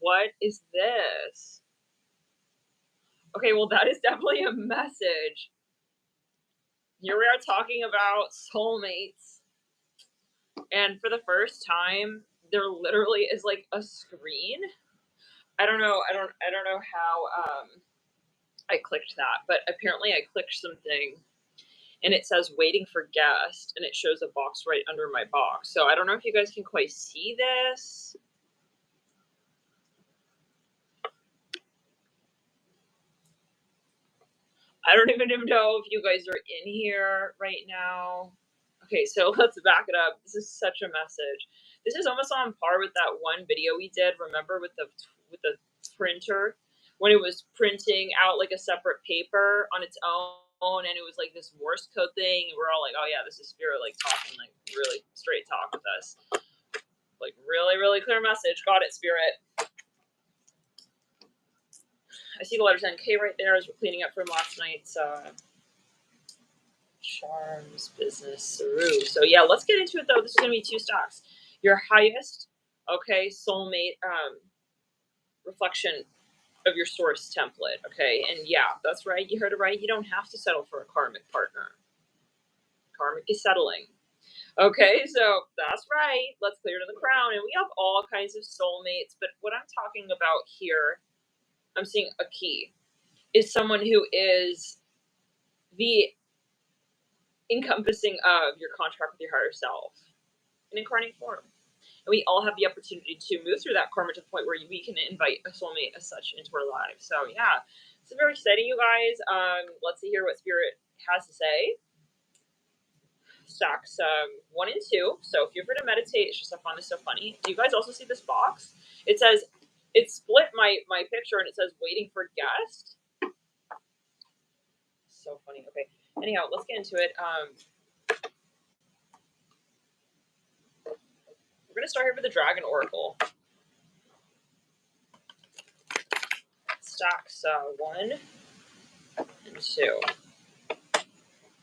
what is this? Okay, well, that is definitely a message. Here we are talking about soulmates. And for the first time, there literally is like a screen. I don't know how I clicked that, but apparently I clicked something and it says waiting for guest, and it shows a box right under my box. So I don't know if you guys can quite see this. I don't even know if you guys are in here right now. Okay, so let's back it up. This is such a message. This is almost on par with that one video we did, remember, with the printer, when it was printing out like a separate paper on its own, and it was like this Morse code thing, and we're all like, oh yeah, this is spirit like talking like really straight talk with us. Like really, really clear message. Got it, spirit. I see the letters NK right there as we're cleaning up from last night's charms business through. So yeah, let's get into it though. This is gonna be 2 stocks. Your highest, okay, soulmate reflection of your source template, okay? And yeah, that's right, you heard it right. You don't have to settle for a karmic partner. Karmic is settling. Okay, so that's right. Let's clear to the crown. And we have all kinds of soulmates, but what I'm talking about here, I'm seeing a key, is someone who is the encompassing of your contract with your higher self in incarnate form. And we all have the opportunity to move through that karma to the point where we can invite a soulmate as such into our lives. So yeah, it's very exciting, you guys. Let's see here what spirit has to say. Stocks 1 and 2. So if you're ever to meditate, it's just so fun. It's so funny. Do you guys also see this box? It says, it split my picture and it says waiting for guest. So funny. Okay. Anyhow, let's get into it. We're going to start here with the Dragon Oracle. Stocks 1 and 2.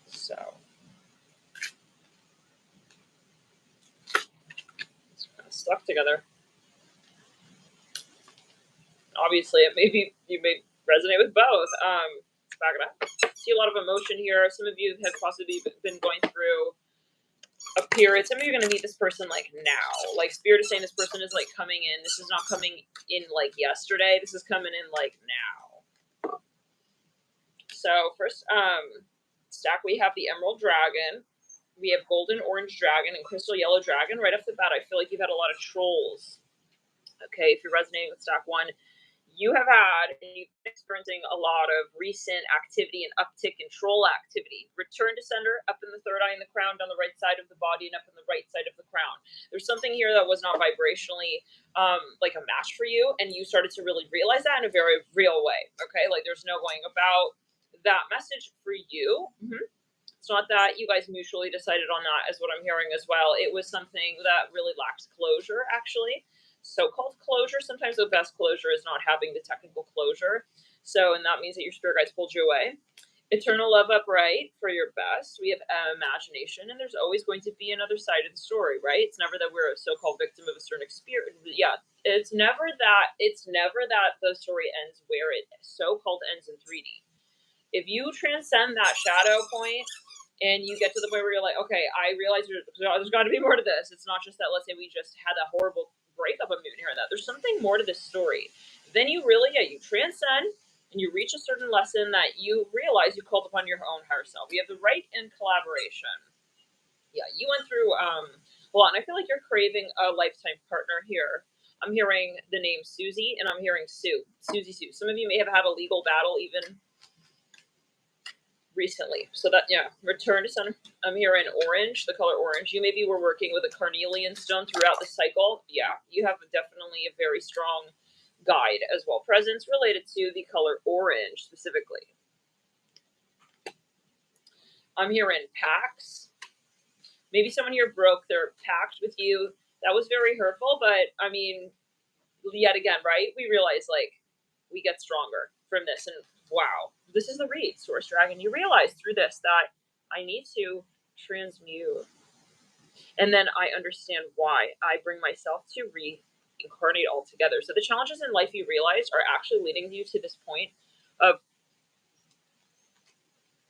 So it's kind of stuck together. Obviously, you may resonate with both. Let's back it up. See a lot of emotion here. Some of you have possibly been going through a period. Some of you are going to meet this person like now. Like spirit is saying this person is like coming in. This is not coming in like yesterday. This is coming in like now. So first stack, we have the Emerald Dragon. We have Golden Orange Dragon and Crystal Yellow Dragon. Right off the bat, I feel like you've had a lot of trolls. Okay, if you're resonating with stack 1, you have had and you've been experiencing a lot of recent activity and uptick in troll activity. Return to sender, up in the 3rd eye in the crown, down the right side of the body, and up in the right side of the crown. There's something here that was not vibrationally like a match for you, and you started to really realize that in a very real way. Okay, like there's no going about that message for you. It's not that you guys mutually decided on that, as what I'm hearing as well. It was something that really lacked closure, actually. So-called closure. Sometimes the best closure is not having the technical closure. So, and that means that your spirit guides pulled you away. Eternal love upright for your best. We have imagination, and there's always going to be another side of the story, right? It's never that we're a so-called victim of a certain experience. Yeah, it's never that the story ends where it so-called ends in 3D. If you transcend that shadow point and you get to the point where you're like, okay, I realize there's got to be more to this. It's not just that, let's say we just had a horrible breakup of moving here and that. There's something more to this story. Then you really, you transcend and you reach a certain lesson that you realize you called upon your own higher self. We have the right in collaboration. Yeah, you went through a lot, and I feel like you're craving a lifetime partner here. I'm hearing the name Susie, and I'm hearing Susie Sue. Some of you may have had a legal battle even recently. So that, yeah, return to center. I'm here in orange, the color orange. You maybe were working with a carnelian stone throughout the cycle. Yeah, you have definitely a very strong guide as well. Presence related to the color orange specifically. I'm here in pacts. Maybe someone here broke their pact with you. That was very hurtful, but I mean, yet again, right? We realize like we get stronger from this, and wow, this is the read, Source Dragon. You realize through this that I need to transmute. And then I understand why I bring myself to incarnate altogether. So the challenges in life you realize are actually leading you to this point of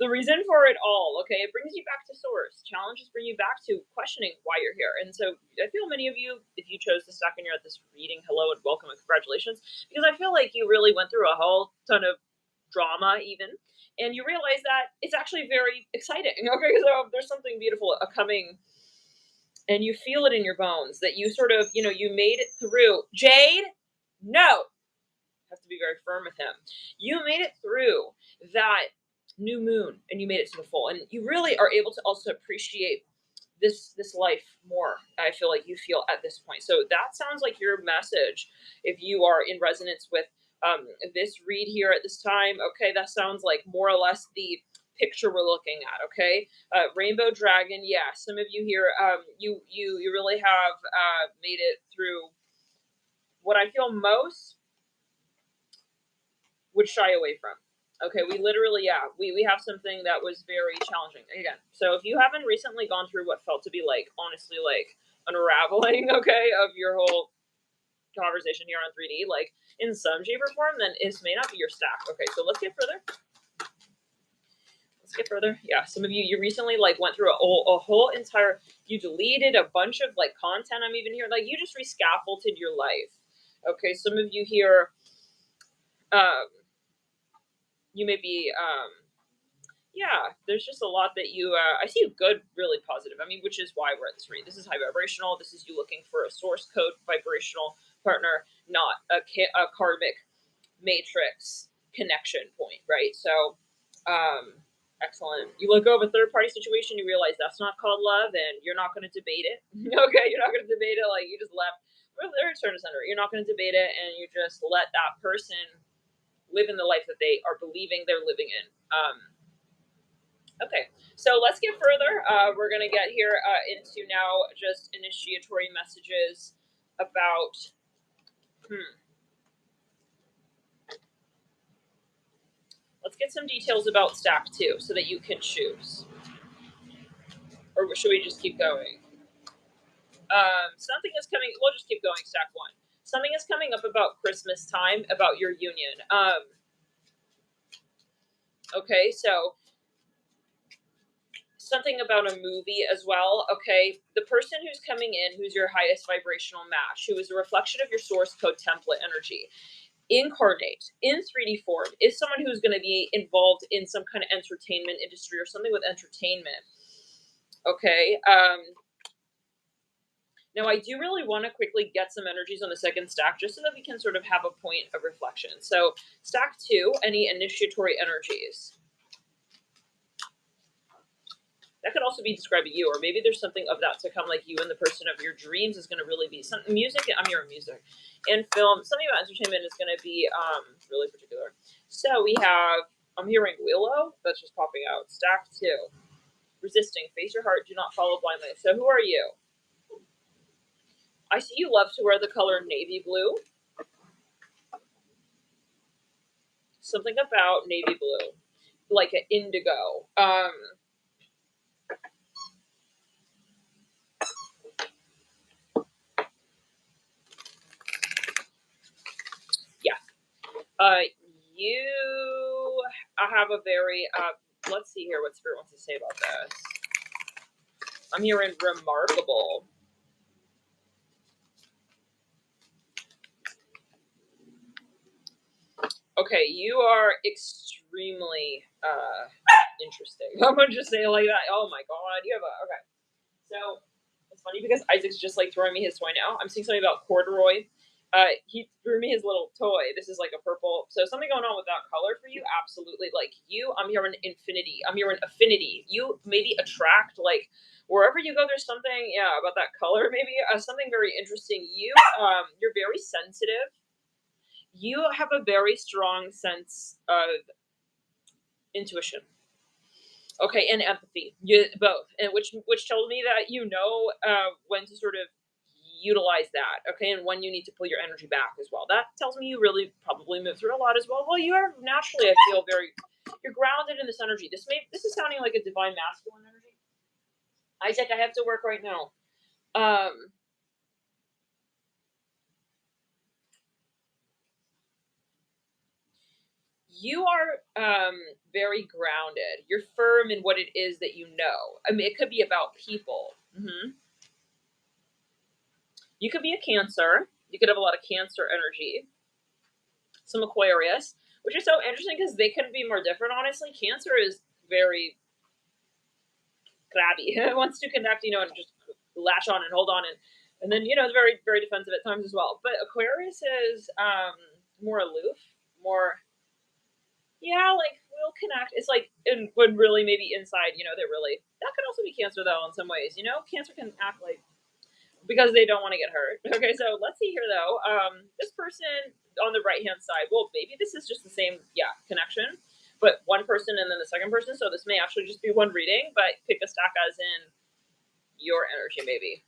the reason for it all. Okay, it brings you back to source. Challenges bring you back to questioning why you're here. And so I feel many of you, if you chose to stack and you're at this reading, hello and welcome and congratulations, because I feel like you really went through a whole ton of drama even, and you realize that it's actually very exciting. Okay, so there's something beautiful coming, and you feel it in your bones that you sort of, you know, you made it through. Jade, no, have to be very firm with him. You made it through that new moon, and you made it to the full, and you really are able to also appreciate this life more. I feel like you feel at this point. So that sounds like your message if you are in resonance with this read here at this time. Okay, that sounds like more or less the picture we're looking at. Okay, rainbow dragon. Yeah, some of you here, you really have made it through what I feel most would shy away from. Okay, we literally, yeah, we have something that was very challenging. Again, so if you haven't recently gone through what felt to be like, honestly, like unraveling, okay, of your whole conversation here on 3D, like in some shape or form, then this may not be your stack. Okay, so let's get further. Let's get further. Yeah, some of you, you recently like went through a whole entire, you deleted a bunch of like content. I'm even here, like you just rescaffolded your life. Okay, some of you here, you may be, yeah, there's just a lot that you, I see good, really positive. I mean, which is why we're at this read. This is high vibrational. This is you looking for a source code vibrational partner, not a karmic matrix connection point, right? So, excellent. You let go of a third party situation, you realize that's not called love, and you're not going to debate it. Okay, you're not going to debate it like you just left. Return to center. You're not going to debate it, and you just let that person live in the life that they are believing they're living in. Okay, so let's get further. We're going to get here into now just initiatory messages about, let's get some details about stack 2 so that you can choose. Or should we just keep going? Something is coming, we'll just keep going, stack 1. Something is coming up about Christmas time, about your union. Okay, so something about a movie as well. Okay, the person who's coming in, who's your highest vibrational match, who is a reflection of your source code template energy, incarnate in 3D form, is someone who's going to be involved in some kind of entertainment industry or something with entertainment. Okay, now I do really want to quickly get some energies on the second stack just so that we can sort of have a point of reflection. So stack 2, any initiatory energies. That could also be describing you, or maybe there's something of that to come, like you and the person of your dreams is going to really be something. Music, I'm hearing music, and film. Something about entertainment is going to be really particular. So we have, I'm hearing Willow. That's just popping out. Stack 2, resisting. Face your heart. Do not follow blindly. So who are you? I see you love to wear the color navy blue. Something about navy blue, like an indigo. I have a very, let's see here what Spirit wants to say about this. I'm hearing remarkable. Okay, you are extremely interesting. I'm gonna just say it like that. Oh my god, you have a, okay. So, it's funny because Isaac's just like throwing me his toy now. I'm seeing something about corduroy. He threw me his little toy. This is like a purple. So something going on with that color for you, absolutely. Like you, I'm hearing infinity. I'm hearing affinity. You maybe attract, like wherever you go, there's something, yeah, about that color. Maybe something very interesting. You, you're very sensitive. You have a very strong sense of intuition. Okay, and empathy. You both, and which tells me that you know when to sort of utilize that, okay, and when you need to pull your energy back as well. That tells me you really probably move through a lot as well. Well, you are naturally, I feel, very, you're grounded in this energy. This is sounding like a divine masculine energy. Isaac, I have to work right now. you are very grounded. You're firm in what it is that you know. I mean, it could be about people. You could be a Cancer. You could have a lot of Cancer energy. Some Aquarius, which is so interesting because they couldn't be more different, honestly. Cancer is very crabby. It wants to connect, and just latch on and hold on. And then, it's very, very defensive at times as well. But Aquarius is more aloof, more, like, we'll connect. It's like, when really maybe inside, they're really, that could also be Cancer, though, in some ways. Cancer can act like, because they don't want to get hurt. Okay, so let's see here, though. This person on the right-hand side, well, maybe this is just the same, connection, but one person and then the second person, so this may actually just be one reading, but pick a stack as in your energy, maybe.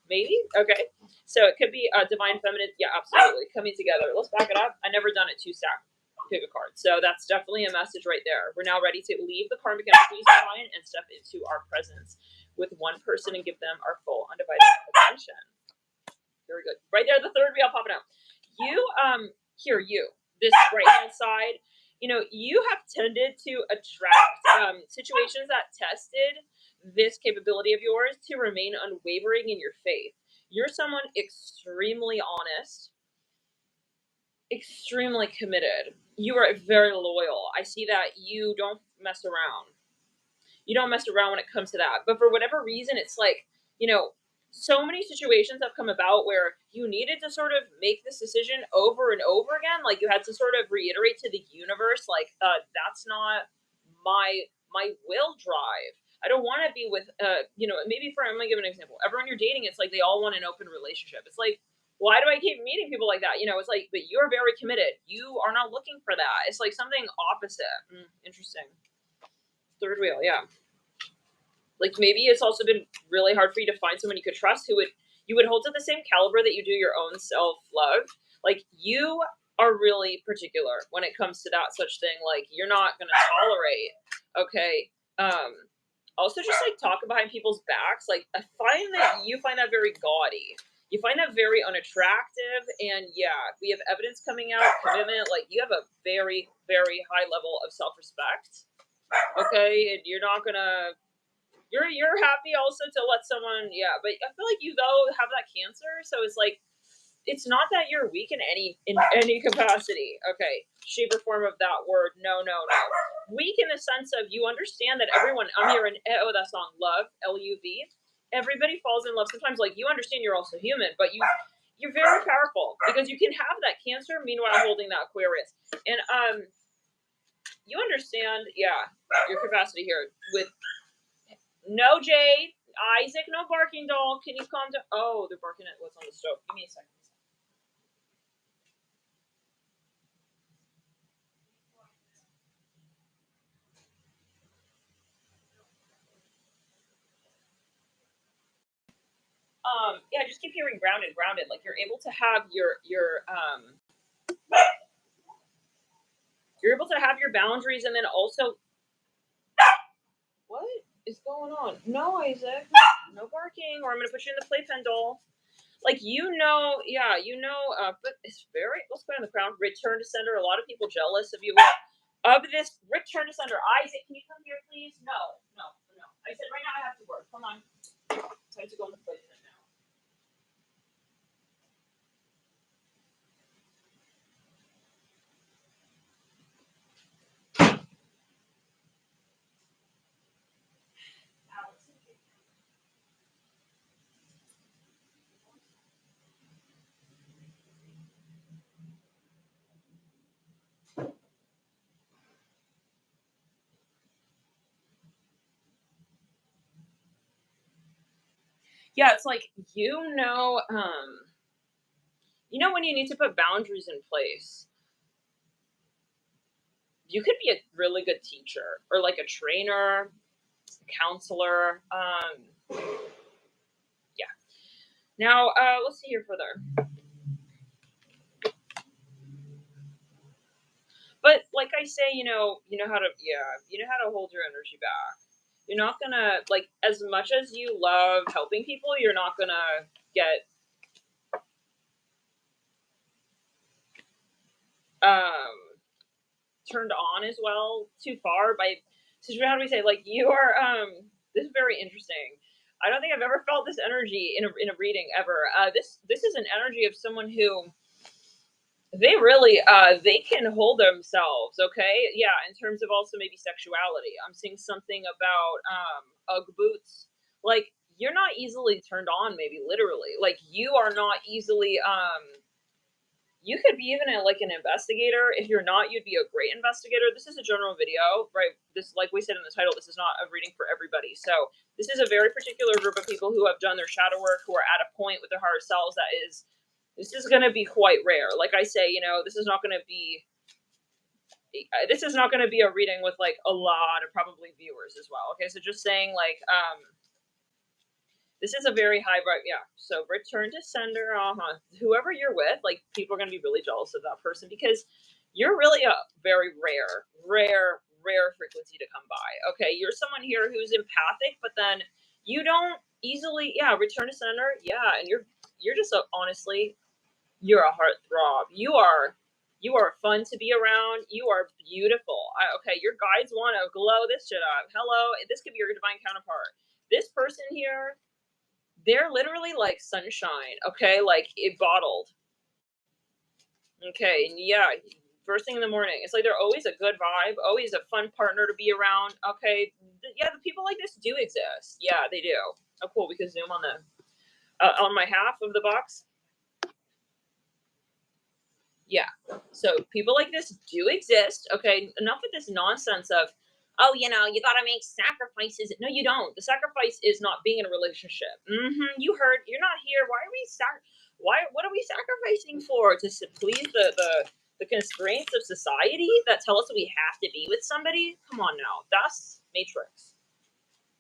Okay, so it could be a divine feminine, absolutely, coming together. Let's back it up. I never done it 2-stack, pick a card, so that's definitely a message right there. We're now ready to leave the karmic energies behind and step into our presence with one person and give them our full undivided attention. Very good. Right there, the third wheel popping out. You, this right-hand side, you have tended to attract situations that tested this capability of yours to remain unwavering in your faith. You're someone extremely honest, extremely committed. You are very loyal. I see that you don't mess around. You don't mess around when it comes to that. But for whatever reason, it's like, so many situations have come about where you needed to sort of make this decision over and over again. Like, you had to sort of reiterate to the universe, like, that's not my will drive. I don't want to be with, maybe I'm going to give an example. Everyone you're dating, it's like they all want an open relationship. It's like, why do I keep meeting people like that? It's like, but you're very committed. You are not looking for that. It's like something opposite. Interesting. Third wheel, yeah. Like, maybe it's also been really hard for you to find someone you could trust who you would hold to the same caliber that you do your own self-love. Like, you are really particular when it comes to that such thing. Like, you're not going to tolerate, okay? Also, just, like, talking behind people's backs. Like, I find that you find that very gaudy. You find that very unattractive. And, we have evidence coming out, commitment. Like, you have a very, very high level of self-respect, okay? And you're not going to... You're happy also to let someone, but I feel like you though have that Cancer, so it's like, it's not that you're weak in any capacity, okay, shape or form of that word. No. Weak in the sense of you understand that everyone, I'm hearing, that song, Love, L-U-V, everybody falls in love sometimes. Like, you understand you're also human, but you're very powerful because you can have that Cancer, meanwhile holding that Aquarius. And you understand, your capacity here with... No, Jay. Isaac, no barking, doll. Can you calm down? Oh, they're barking at what's on the stove. Give me a second. Just keep hearing grounded. Like, you're able to have you're able to have your boundaries, and then also, what is going on? No, Isaac. No barking, or I'm gonna put you in the playpen, doll. Like, but it's very, let's put on the crown. Return to sender. A lot of people jealous of you. Of this return to sender. Isaac, can you come here, please? No. I said right now I have to work. Come on. Time to go on the playpen now. It's like, when you need to put boundaries in place. You could be a really good teacher, or like a trainer, a counselor. Now, let's see here further. But like I say, you know how to hold your energy back. You're not gonna, like, as much as you love helping people, you're not gonna get turned on as well too far by, so how do we say, like, you are, this is very interesting. I don't think I've ever felt this energy in a reading ever. This is an energy of someone who, they really, they can hold themselves, okay? Yeah, in terms of also maybe sexuality. I'm seeing something about, Ugg boots. Like, you're not easily turned on, maybe literally. Like, you are not easily, you could be even like an investigator. If you're not, you'd be a great investigator. This is a general video, right? This, like we said in the title, this is not a reading for everybody. So this is a very particular group of people who have done their shadow work, who are at a point with their higher selves that is, this is going to be quite rare. Like I say, you know, this is not going to be a reading with like a lot of probably viewers as well. Okay, so just saying, like, this is a very high vibe, yeah. So return to sender, whoever you're with, like, people are gonna be really jealous of that person because you're really a very rare frequency to come by. Okay, you're someone here who's empathic, but then you don't easily, yeah. Return to sender, yeah, and you're just honestly, you're a heartthrob. You are fun to be around. You are beautiful. Okay, your guides want to glow this shit up. Hello, this could be your divine counterpart. This person here, they're literally like sunshine, okay? Like, it bottled. Okay, yeah, first thing in the morning. It's like they're always a good vibe, always a fun partner to be around, okay? Yeah, the people like this do exist. Yeah, they do. Oh, cool, we can zoom on on my half of the box. Yeah, so people like this do exist, okay? Enough with this nonsense of, oh, you know, you gotta make sacrifices. No, you don't. The sacrifice is not being in a relationship. You heard, you're not here. Why are we what are we sacrificing for? To please the constraints of society that tell us that we have to be with somebody? Come on now. That's Matrix.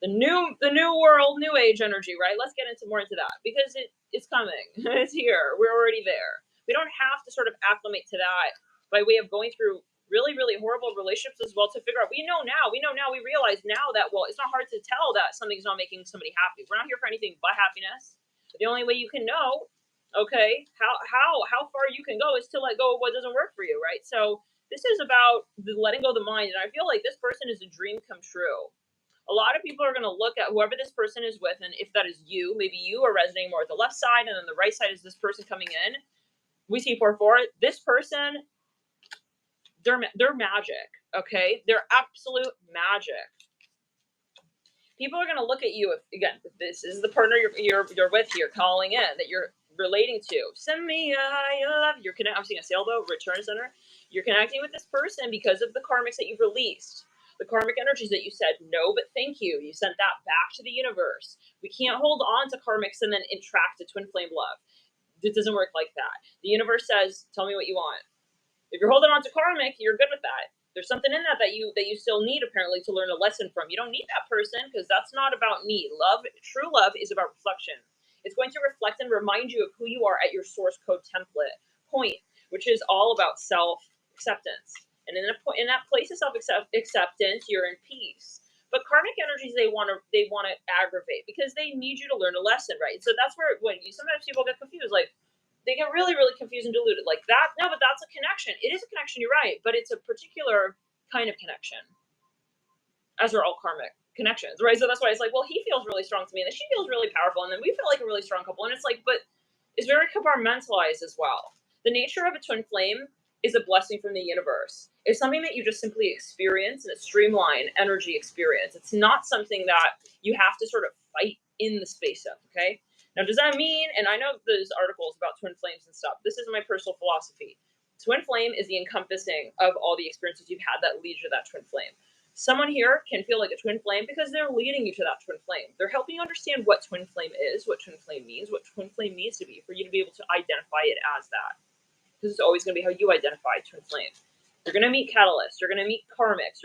The new world, new age energy, right? Let's get more into that because it's coming. It's here. We're already there. We don't have to sort of acclimate to that by way of going through really, really horrible relationships as well to figure out. We realize now that, well, it's not hard to tell that something's not making somebody happy. We're not here for anything but happiness. The only way you can know, okay, how far you can go is to let go of what doesn't work for you, right? So this is about the letting go of the mind. And I feel like this person is a dream come true. A lot of people are going to look at whoever this person is with, and if that is you, maybe you are resonating more with the left side, and then the right side is this person coming in. We see 4-4. This person, they're magic, okay? They're absolute magic. People are going to look at you if this is the partner you're with here, calling in, that you're relating to. Send me love. I'm seeing a sailboat, return center. You're connecting with this person because of the karmics that you've released. The karmic energies that you said, no, but thank you. You sent that back to the universe. We can't hold on to karmics and then attract a twin flame love. It doesn't work like that. The universe says, tell me what you want. If you're holding on to karmic, you're good with that. There's something in that you still need, apparently, to learn a lesson from. You don't need that person because that's not about need. Love, true love, is about reflection. It's going to reflect and remind you of who you are at your source code template point, which is all about self-acceptance. And in that place of self-acceptance, you're in peace. But karmic energies, they want to aggravate because they need you to learn a lesson, right? So that's where sometimes people get confused, like they get really, really confused and deluded, like that. No, but that's a connection. It is a connection. You're right, but it's a particular kind of connection, as are all karmic connections, right? So that's why it's like, well, he feels really strong to me, and then she feels really powerful, and then we feel like a really strong couple, and it's like, but it's very compartmentalized as well. The nature of a twin flame is a blessing from the universe. It's something that you just simply experience in a streamlined energy experience. It's not something that you have to sort of fight in the space of, okay? Now, does that mean, and I know there's articles about twin flames and stuff, this is my personal philosophy. Twin flame is the encompassing of all the experiences you've had that lead you to that twin flame. Someone here can feel like a twin flame because they're leading you to that twin flame. They're helping you understand what twin flame is, what twin flame means, what twin flame needs to be for you to be able to identify it as that. This is always going to be how you identify twin flame. You're going to meet catalysts. You're going to meet karmics.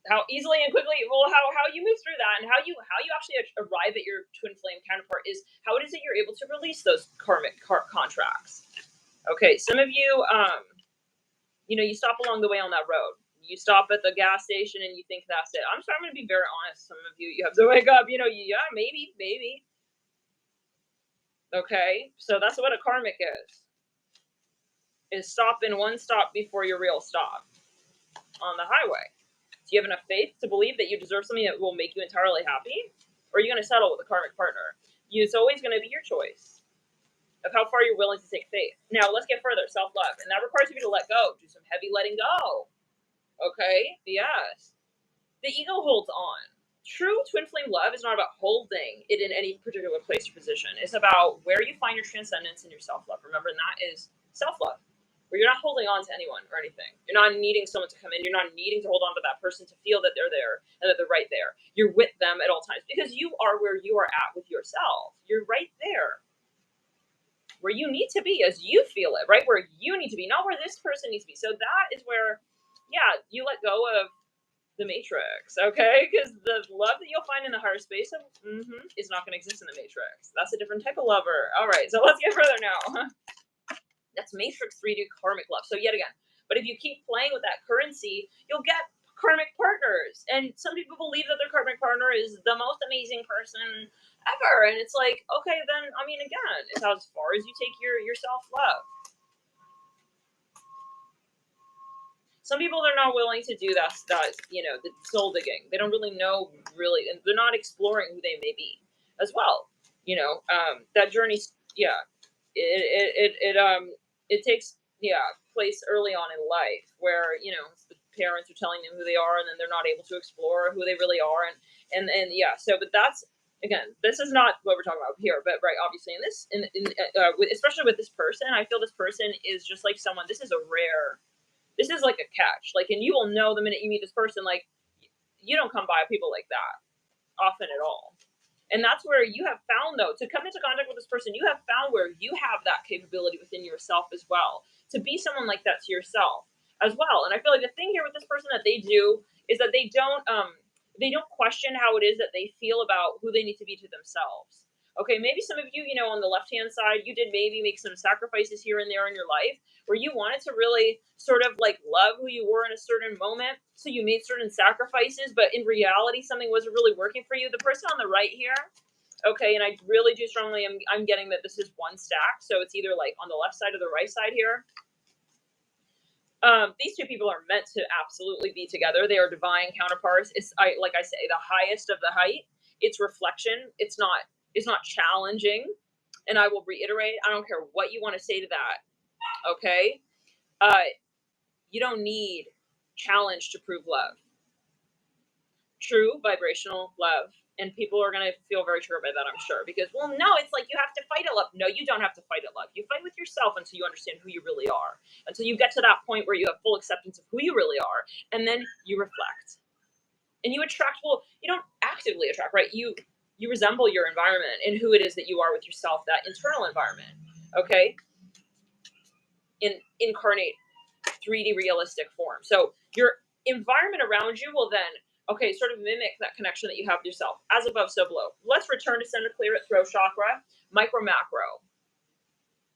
How easily and quickly, well, how you move through that and how you actually arrive at your twin flame counterpart is how it is that you're able to release those karmic contracts. Okay, some of you, you stop along the way on that road. You stop at the gas station and you think that's it. I'm going to be very honest. Some of you have to wake up. Maybe. Okay, so that's what a karmic is. is stopping one stop before your real stop on the highway. Do you have enough faith to believe that you deserve something that will make you entirely happy? Or are you going to settle with a karmic partner? It's always going to be your choice of how far you're willing to take faith. Now, let's get further. Self-love. And that requires you to let go. Do some heavy letting go. Okay? Yes. The ego holds on. True twin flame love is not about holding it in any particular place or position. It's about where you find your transcendence and your self-love. Remember, and that is self-love. Where you're not holding on to anyone or anything. You're not needing someone to come in. You're not needing to hold on to that person to feel that they're there and that they're right there. You're with them at all times because you are where you are at with yourself. You're right there. Where you need to be as you feel it, right? Where you need to be, not where this person needs to be. So that is where, yeah, you let go of the matrix, okay? Because the love that you'll find in the higher space of, is not going to exist in the matrix. That's a different type of lover. All right, so let's get further now. That's matrix 3D karmic love. So yet again, but if you keep playing with that currency, you'll get karmic partners. And some people believe that their karmic partner is the most amazing person ever. And it's like, okay, then, I mean, again, it's as far as you take your self-love. Some people, they're not willing to do that, you know, the soul digging. They don't really know, and they're not exploring who they may be as well. You know, that journey, yeah, it takes, place early on in life where, you know, the parents are telling them who they are and then they're not able to explore who they really are. And yeah, so, but that's, again, this is not what we're talking about here, but right, obviously especially with this person, I feel this person is just like someone, this is like a catch, like, and you will know the minute you meet this person, like, you don't come by people like that often at all. And that's where you have found, though, to come into contact with this person, you have found where you have that capability within yourself as well, to be someone like that to yourself as well. And I feel like the thing here with this person that they do is that they don't question how it is that they feel about who they need to be to themselves. Okay, maybe some of you, you know, on the left-hand side, you did maybe make some sacrifices here and there in your life where you wanted to really sort of like love who you were in a certain moment. So you made certain sacrifices, but in reality, something wasn't really working for you. The person on the right here, okay, and I really do strongly, I'm getting that this is one stack. So it's either like on the left side or the right side here. These two people are meant to absolutely be together. They are divine counterparts. Like I say, the highest of the height. It's reflection. It's not challenging. And I will reiterate, I don't care what you want to say to that. Okay? You don't need challenge to prove love. True vibrational love. And people are going to feel very triggered by that, I'm sure. Because, well, no, it's like you have to fight it love. No, you don't have to fight it love. You fight with yourself until you understand who you really are. Until you get to that point where you have full acceptance of who you really are. And then you reflect. And you attract, well, you don't actively attract, right? You resemble your environment and who it is that you are with yourself, that internal environment. Okay? In incarnate 3D realistic form. So your environment around you will then, okay, sort of mimic that connection that you have with yourself. As above, so below. Let's return to center, clear it, throat chakra, micro, macro.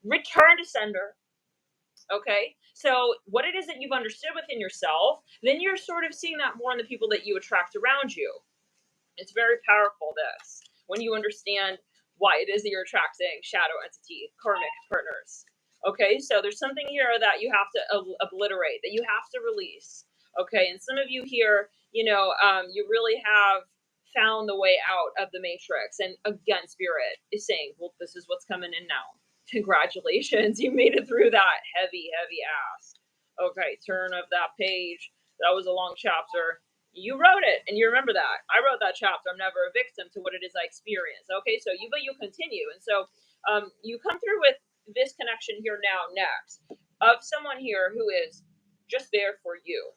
Return to center. Okay, so what it is that you've understood within yourself, then you're sort of seeing that more in the people that you attract around you. It's very powerful, this, when you understand why it is that you're attracting shadow entity, karmic partners. Okay, so there's something here that you have to obliterate, that you have to release. Okay, and some of you here, you know, you really have found the way out of the matrix. And again, Spirit is saying, well, this is what's coming in now. Congratulations, you made it through that heavy ass. Okay, turn of that page. That was a long chapter. You wrote it, and you remember that. I wrote that chapter. I'm never a victim to what it is I experience. Okay, so you continue. And so you come through with this connection here now next of someone here who is just there for you,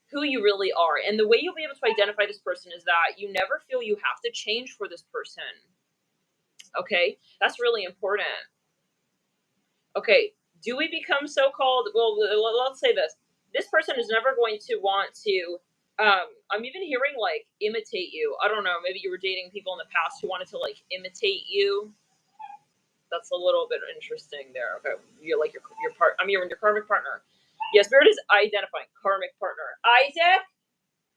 who you really are. And the way you'll be able to identify this person is that you never feel you have to change for this person. Okay, that's really important. Okay, do we become so-called, well, let's say this. This person is never going to want to, I'm even hearing like imitate you. I don't know, maybe you were dating people in the past who wanted to like imitate you. That's a little bit interesting there. Okay, you're like your karmic partner. Yes, Spirit is identifying karmic partner. Isaac,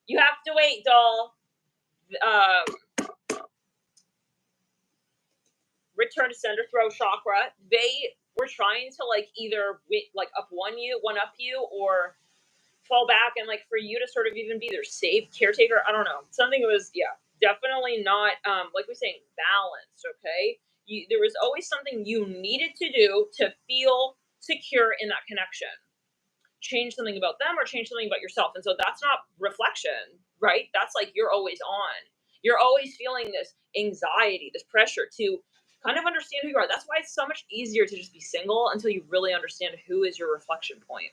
you have to wait, doll. Return to center, throat chakra. They were trying to like either like one up you, or fall back, and like for you to sort of even be their safe caretaker. I don't know. Something was, yeah, definitely not, like we're saying, balanced. Okay. There was always something you needed to do to feel secure in that connection. Change something about them or change something about yourself. And so that's not reflection, right? That's like you're always on. You're always feeling this anxiety, this pressure to kind of understand who you are. That's why it's so much easier to just be single until you really understand who is your reflection point.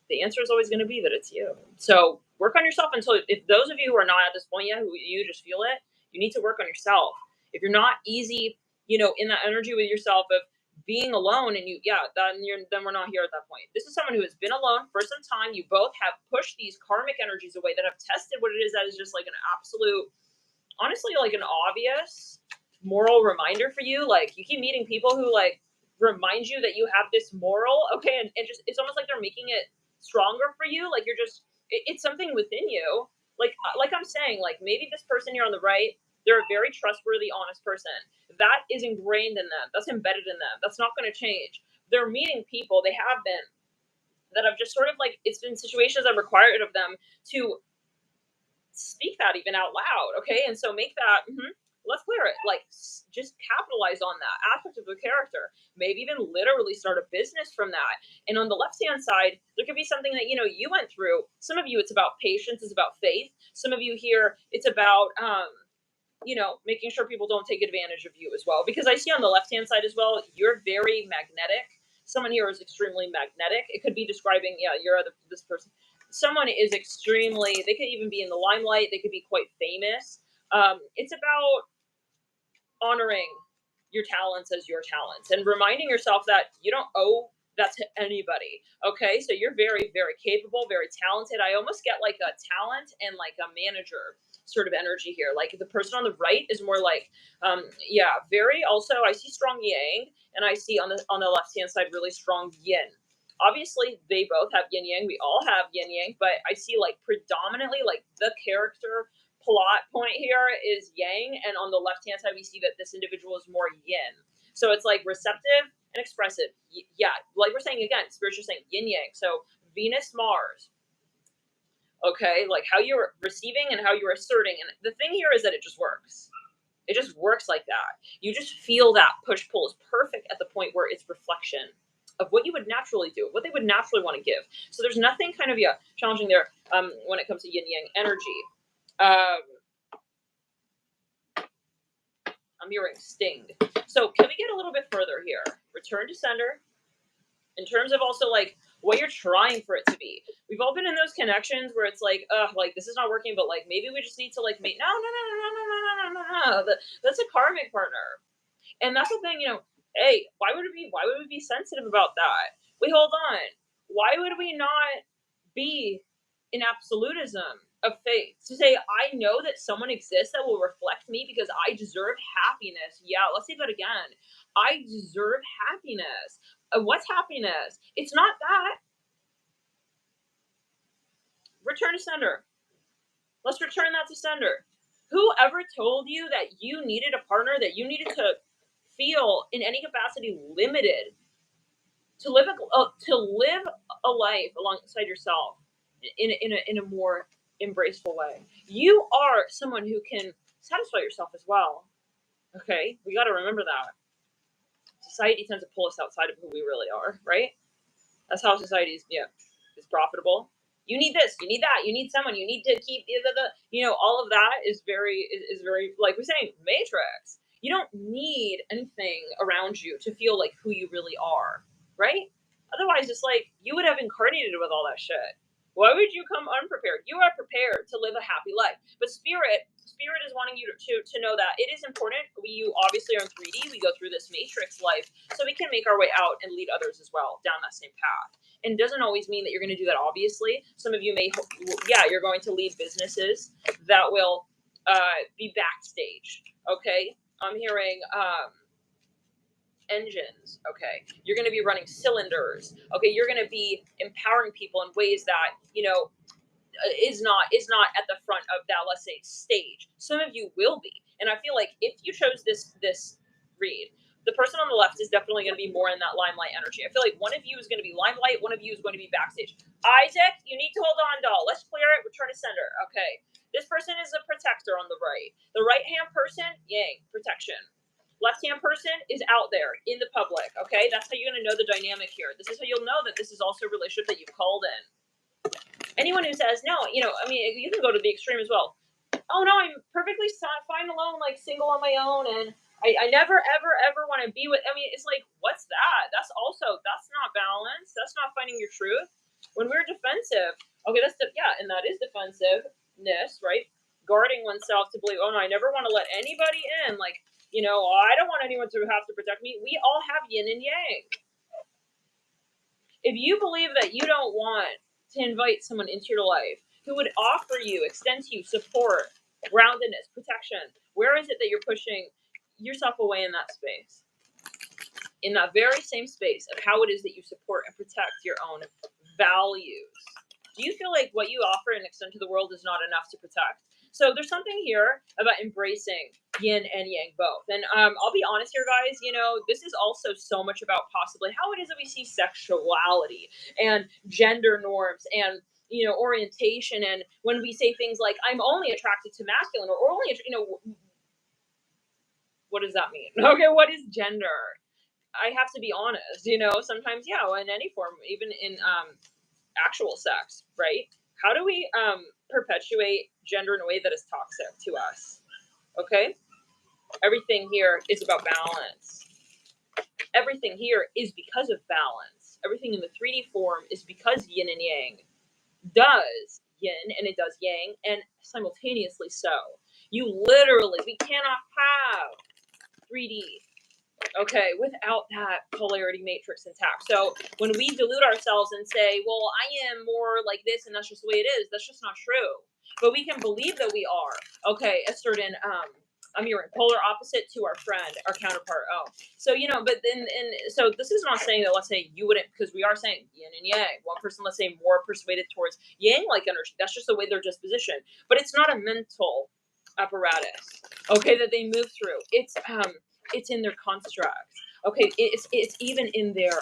The answer is always going to be that it's you. So work on yourself. And so if those of you who are not at this point yet, who you just feel it, you need to work on yourself. If you're not easy, in that energy with yourself of being alone, and then we're not here at that point. This is someone who has been alone for some time. You both have pushed these karmic energies away that have tested what it is that is just like an absolute, honestly, like an obvious moral reminder for you. Like you keep meeting people who like remind you that you have this moral, okay, and just it's almost like they're making it stronger for you. Like you're just, it's something within you. Like I'm saying, like maybe this person here on the right, they're a very trustworthy, honest person. That is ingrained in them. That's embedded in them. That's not going to change. They're meeting people, they have been, that have just sort of like, it's been situations that required of them to speak that even out loud. Okay. And so make that, let's clear it. Like just capitalize on that aspect of the character. Maybe even literally start a business from that. And on the left-hand side, there could be something that, you went through. Some of you, it's about patience, it's about faith. Some of you here, it's about, making sure people don't take advantage of you as well. Because I see on the left-hand side as well, you're very magnetic. Someone here is extremely magnetic. It could be describing, this person. Someone is extremely, they could even be in the limelight. They could be quite famous. It's about honoring your talents as your talents and reminding yourself that you don't owe that to anybody. Okay. So you're very, very capable, very talented. I almost get like a talent and like a manager sort of energy here. Like the person on the right is more like, very, also I see strong yang, and I see on the left-hand side, really strong yin. Obviously they both have yin yang. We all have yin yang, but I see like predominantly like the character plot point here is yang, and on the left hand side we see that this individual is more yin. So it's like receptive and expressive. Like we're saying again, spiritual saying yin yang. So Venus, Mars. Okay, like how you're receiving and how you're asserting. And the thing here is that it just works. It just works like that. You just feel that push pull is perfect at the point where it's reflection of what you would naturally do, what they would naturally want to give. So there's nothing kind of challenging there when it comes to yin yang energy. I'm hearing stinged. So can we get a little bit further here? Return to sender. In terms of also like what you're trying for it to be. We've all been in those connections where it's like, like this is not working, but like maybe we just need to like make no. That's a karmic partner. And that's the thing, hey, why would we be sensitive about that? Wait, hold on. Why would we not be in absolutism of faith to say, I know that someone exists that will reflect me because I deserve happiness. Yeah, let's say that again. I deserve happiness. What's happiness? It's not that. Return to sender. Let's return that to sender. Whoever told you that you needed a partner, that you needed to feel in any capacity limited to live a life alongside yourself in a more embraceful way. You are someone who can satisfy yourself as well. Okay, we got to remember that. Society tends to pull us outside of who we really are, right? That's how society is profitable. You need this, you need that, you need someone, you need to keep all of that is very like we're saying matrix. You don't need anything around you to feel like who you really are, right? Otherwise it's like you would have incarnated with all that shit. Why would you come unprepared? You are prepared to live a happy life. But spirit is wanting you to know that it is important. You obviously are in 3D. We go through this matrix life so we can make our way out and lead others as well down that same path. And it doesn't always mean that you're going to do that, obviously. Some of you may, you're going to lead businesses that will be backstage, okay? I'm hearing engines, okay? You're going to be running cylinders, okay? You're going to be empowering people in ways that, is not at the front of that, let's say, stage. Some of you will be. And I feel like if you chose this read, The person on the left is definitely going to be more in that limelight energy. I feel like one of you is going to be limelight, one of you is going to be backstage. Isaac, you need to hold on, doll. Let's clear it. Return to sender. Okay. This person is a protector on the right. The right-hand person, yang, protection. Left-hand person is out there in the public. Okay. That's how you're going to know the dynamic here. This is how you'll know that this is also a relationship that you've called in. Anyone who says, no, you know, I mean, you can go to the extreme as well. Oh, no, I'm perfectly fine alone, like single on my own, and I never, ever, ever want to be with, I mean, it's like, what's that? That's not balance. That's not finding your truth. When we're defensive, okay, and that is defensiveness, right? Guarding oneself to believe, oh, no, I never want to let anybody in. Like, you know, I don't want anyone to have to protect me. We all have yin and yang. If you believe that you don't want to invite someone into your life who would offer you, extend to you support, groundedness, protection, where is it that you're pushing yourself away in that space? In that very same space of how it is that you support and protect your own values. Do you feel like what you offer and extend to the world is not enough to protect? So there's something here about embracing yin and yang both. And I'll be honest here, guys, you know, this is also so much about possibly how it is that we see sexuality and gender norms and, you know, orientation. And when we say things like, I'm only attracted to masculine or only, you know, what does that mean? Okay, what is gender? I have to be honest, you know, sometimes, yeah, in any form, even in actual sex, right? How do we perpetuate gender in a way that is toxic to us? Okay? Everything here is about balance. Everything here is because of balance. Everything in the 3D form is because yin and yang does yin and it does yang, and simultaneously so. You literally, we cannot have 3D, okay, without that polarity matrix intact. So when we delude ourselves and say, well, I am more like this and that's just the way it is, that's just not true. But we can believe that we are, okay, a certain, you're polar opposite to our friend, our counterpart. Oh, so, you know, but then, so this is not saying that, let's say you wouldn't, because we are saying yin and yang. One person, let's say, more persuaded towards yang-like energy. That's just the way they're disposition. But it's not a mental apparatus, okay, that they move through. It's in their constructs. Okay, it's even in their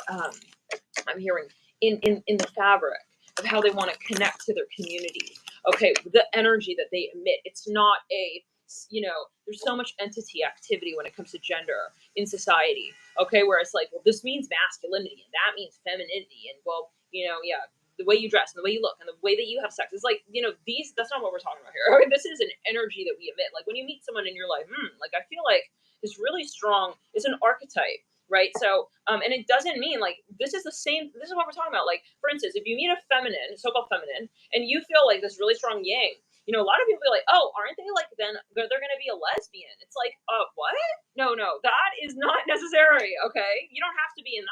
I'm hearing in the fabric of how they want to connect to their community. Okay, the energy that they emit. It's not a, you know, there's so much entity activity when it comes to gender in society. Okay, where it's like, well, this means masculinity and that means femininity, and well, you know, yeah, the way you dress and the way you look and the way that you have sex is like, you know, that's not what we're talking about here. Okay, this is an energy that we emit. Like when you meet someone in your life, like I feel like is really strong. It's an archetype, right? So, and it doesn't mean like this is what we're talking about. Like, for instance, if you meet a feminine, so-called feminine, and you feel like this really strong yang, you know, a lot of people be like, oh, aren't they like, then they're going to be a lesbian? It's like, what? No, that is not necessary. Okay, you don't have to be, and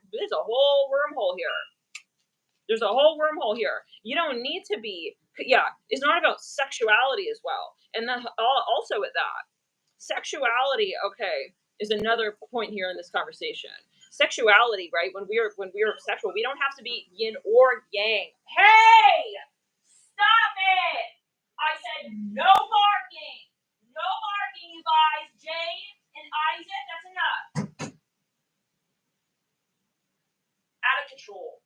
there's a whole wormhole here. There's a whole wormhole here. You don't need to be, yeah, it's not about sexuality as well. And then also with that, sexuality, okay, is another point here in this conversation. Sexuality, right? When we are sexual, we don't have to be yin or yang. Hey, stop it! I said no barking, you guys. Jane and Isaac, that's enough. Out of control.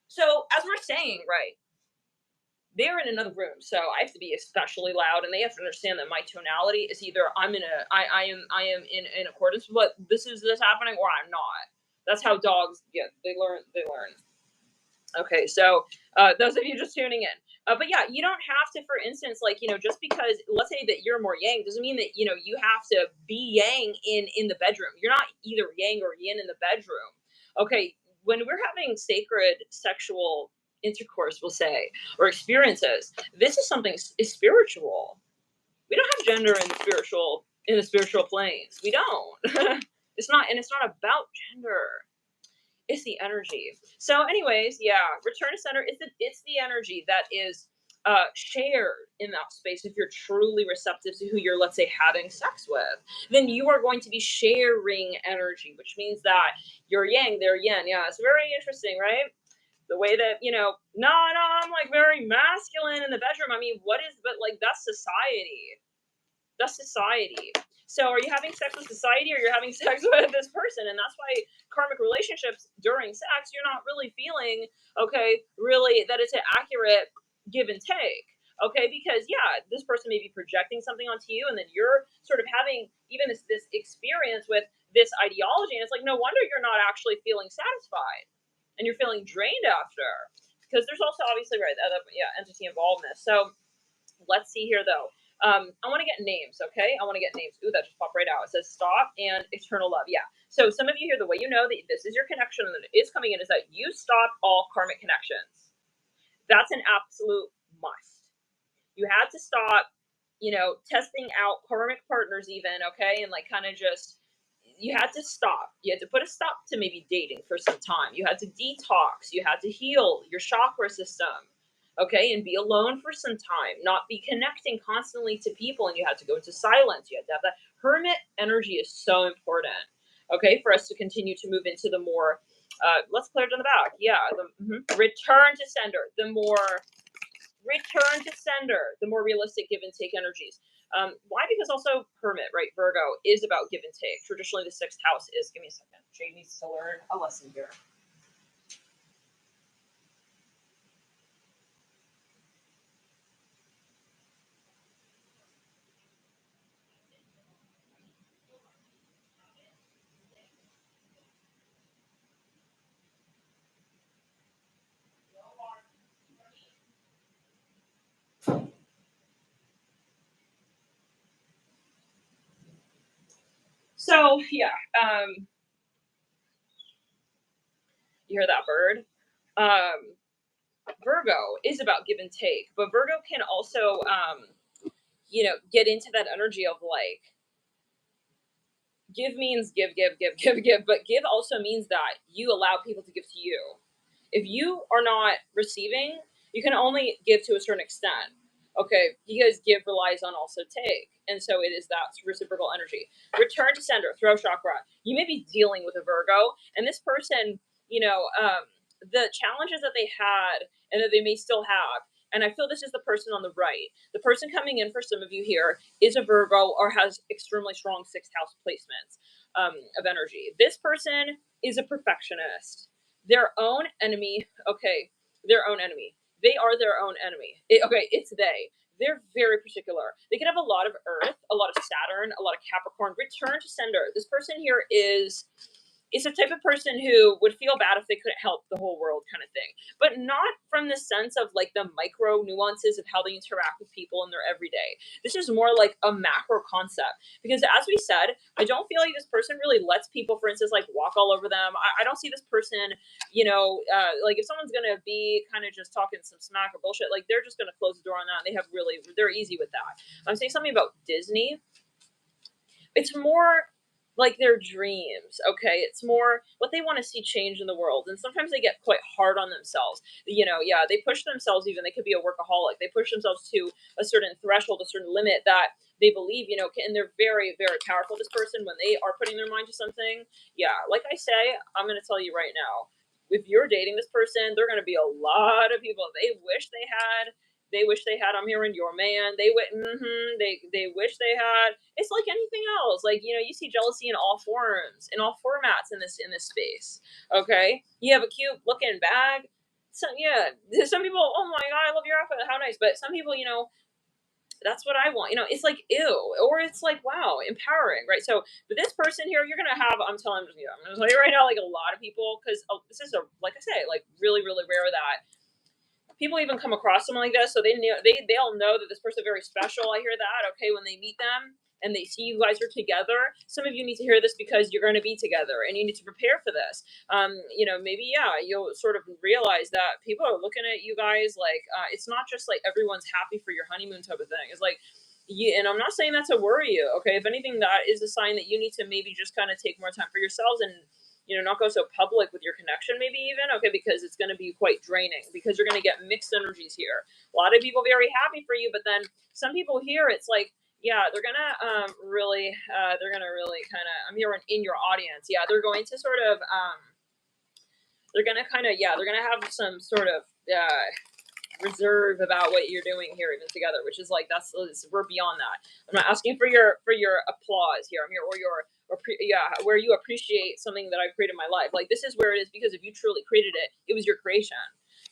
So as we're saying, right? They're in another room, so I have to be especially loud, and they have to understand that my tonality is either I am in accordance with what this is happening, or I'm not. That's how dogs they learn. Okay, so those of you just tuning in, but yeah, you don't have to, for instance, like, you know, just because let's say that you're more yang doesn't mean that, you know, you have to be yang in the bedroom. You're not either yang or yin in the bedroom. Okay, when we're having sacred sexual intercourse, we'll say, or experiences, this is something is spiritual. We don't have gender in the spiritual planes. We don't. It's not about gender. It's the energy. So anyways, yeah, return to center. It's the energy that is shared in that space. If you're truly receptive to who you're, let's say, having sex with, then you are going to be sharing energy, which means that you're yang, they're yin. Yeah, it's very interesting, right? The way that, you know, no, I'm like very masculine in the bedroom. I mean, but like that's society. That's society. So are you having sex with society, or you're having sex with this person? And that's why karmic relationships during sex, you're not really feeling, okay, really that it's an accurate give and take. Okay, because yeah, this person may be projecting something onto you, and then you're sort of having even this experience with this ideology, and it's like, no wonder you're not actually feeling satisfied, and you're feeling drained after, because there's also obviously entity involved in this. So let's see here though. I want to get names, okay? I want to get names. Ooh, that just popped right out. It says stop and eternal love. Yeah. So some of you here, the way you know that this is your connection and that it is coming in is that you stop all karmic connections. That's an absolute must. You had to stop, testing out karmic partners even, okay? And like kind of just, you had to stop. You had to put a stop to maybe dating for some time. You had to detox. You had to heal your chakra system, okay? And be alone for some time, not be connecting constantly to people. And you had to go into silence. You had to have that hermit energy is so important, okay? For us to continue to move into the more, let's clear it in the back. Yeah, return to sender, the more return to sender, the more realistic give and take energies. Why? Because also hermit, right? Virgo is about give and take. Traditionally, the 6th house is, give me a second. Jade needs to learn a lesson here. So yeah, you hear that bird? Virgo is about give and take, but Virgo can also, get into that energy of like, give means give, but give also means that you allow people to give to you. If you are not receiving, you can only give to a certain extent. Okay, because give relies on also take. And so it is that reciprocal energy. Return to sender, throat chakra. You may be dealing with a Virgo, and this person, the challenges that they had and that they may still have. And I feel this is the person on the right. The person coming in for some of you here is a Virgo or has extremely strong 6th house placements of energy. This person is a perfectionist. Their own enemy, okay, their own enemy. They are their own enemy. It's they. They're very particular. They can have a lot of Earth, a lot of Saturn, a lot of Capricorn. Return to sender. This person here is the type of person who would feel bad if they couldn't help the whole world kind of thing. But not from the sense of like the micro nuances of how they interact with people in their everyday. This is more like a macro concept. Because as we said, I don't feel like this person really lets people, for instance, like walk all over them. I don't see this person, like if someone's going to be kind of just talking some smack or bullshit, like they're just going to close the door on that. And they're easy with that. I'm saying something about Disney. It's more like their dreams, okay? It's more what they want to see change in the world. And sometimes they get quite hard on themselves. They push themselves even. They could be a workaholic. They push themselves to a certain threshold, a certain limit that they believe, and they're very, very powerful, this person, when they are putting their mind to something. Yeah, like I say, I'm going to tell you right now, if you're dating this person, there are going to be a lot of people they wish they had. They wish they had. I'm hearing your man. They wish they had. It's like anything else. Like you see jealousy in all forms, in all formats in this space. Okay, you have a cute looking bag. Some people. Oh my god, I love your outfit. How nice. But some people, that's what I want. It's like ew, or it's like wow, empowering, right? So, but this person here, you're gonna have. I'm gonna tell you right now, like a lot of people, because this is like I say, like really, really rare that people even come across someone like this, so they'll know that this person is very special. I hear that, okay, when they meet them and they see you guys are together. Some of you need to hear this because you're going to be together and you need to prepare for this. Maybe you'll sort of realize that people are looking at you guys like it's not just like everyone's happy for your honeymoon type of thing. It's like. And I'm not saying that to worry you, okay? If anything, that is a sign that you need to maybe just kind of take more time for yourselves and not go so public with your connection, maybe even, okay, because it's going to be quite draining because you're going to get mixed energies here. A lot of people very happy for you, but then some people here, it's like, yeah, they're going to really kind of, I'm hearing in your audience, yeah, they're going to sort of, they're going to have some sort of, reserve about what you're doing here even together, which is like, we're beyond that. I'm not asking for your applause here. I'm here, where you appreciate something that I've created in my life. Like, this is where it is, because if you truly created it, it was your creation.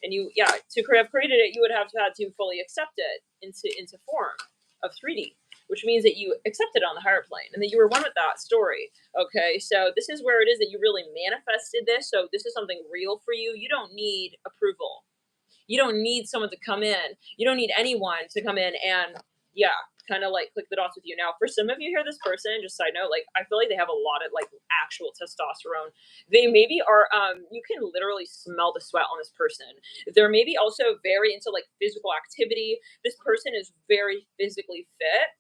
And to have created it, you would have had to fully accept it into form of 3D, which means that you accepted it on the higher plane and that you were one with that story. Okay, so this is where it is that you really manifested this. So this is something real for you. You don't need approval. You don't need someone to come in. You don't need anyone to come in and kind of like click the dots with you. Now, for some of you here, this person, just side note, like, I feel like they have a lot of like actual testosterone. They maybe are, you can literally smell the sweat on this person. They're maybe also very into like physical activity. This person is very physically fit,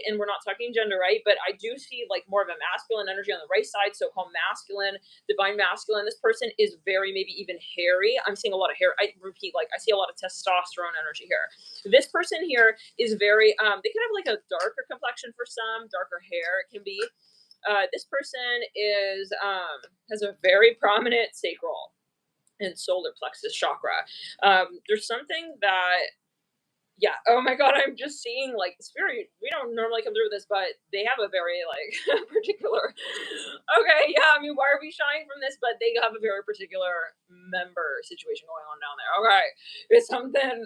and we're not talking gender, right? But I do see like more of a masculine energy on the right side, so-called masculine, divine masculine. This person is very maybe even hairy. I'm seeing a lot of hair. I repeat, like, I see a lot of testosterone energy here. This person here is very, they can have like a darker complexion for some, darker hair it can be. This person is, has a very prominent sacral and solar plexus chakra. There's something that, oh my God, I'm just seeing like spirit. We don't normally come through this, but they have a very like particular, okay, I mean, why are we shying from this? But they have a very particular member situation going on down there. Okay, it's something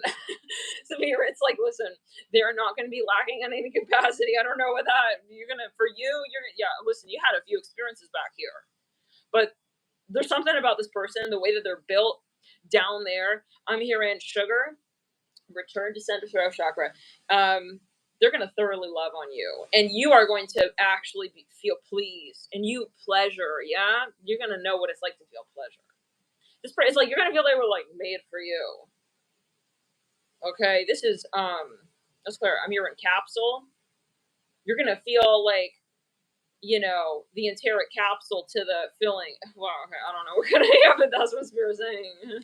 severe. It's like, listen, they're not going to be lacking in any capacity. I don't know what that, listen, you had a few experiences back here, but there's something about this person, the way that they're built down there. I'm hearing sugar, return to center throat chakra. They're going to thoroughly love on you, and you are going to actually feel pleased and you pleasure. Yeah, you're going to know what it's like to feel pleasure. It's like you're going to feel they were like made for you. Okay, this is that's clear. I'm hearing capsule. You're going to feel like, the enteric capsule to the filling. Well, okay, I don't know what kind of but that's what Spirit's saying.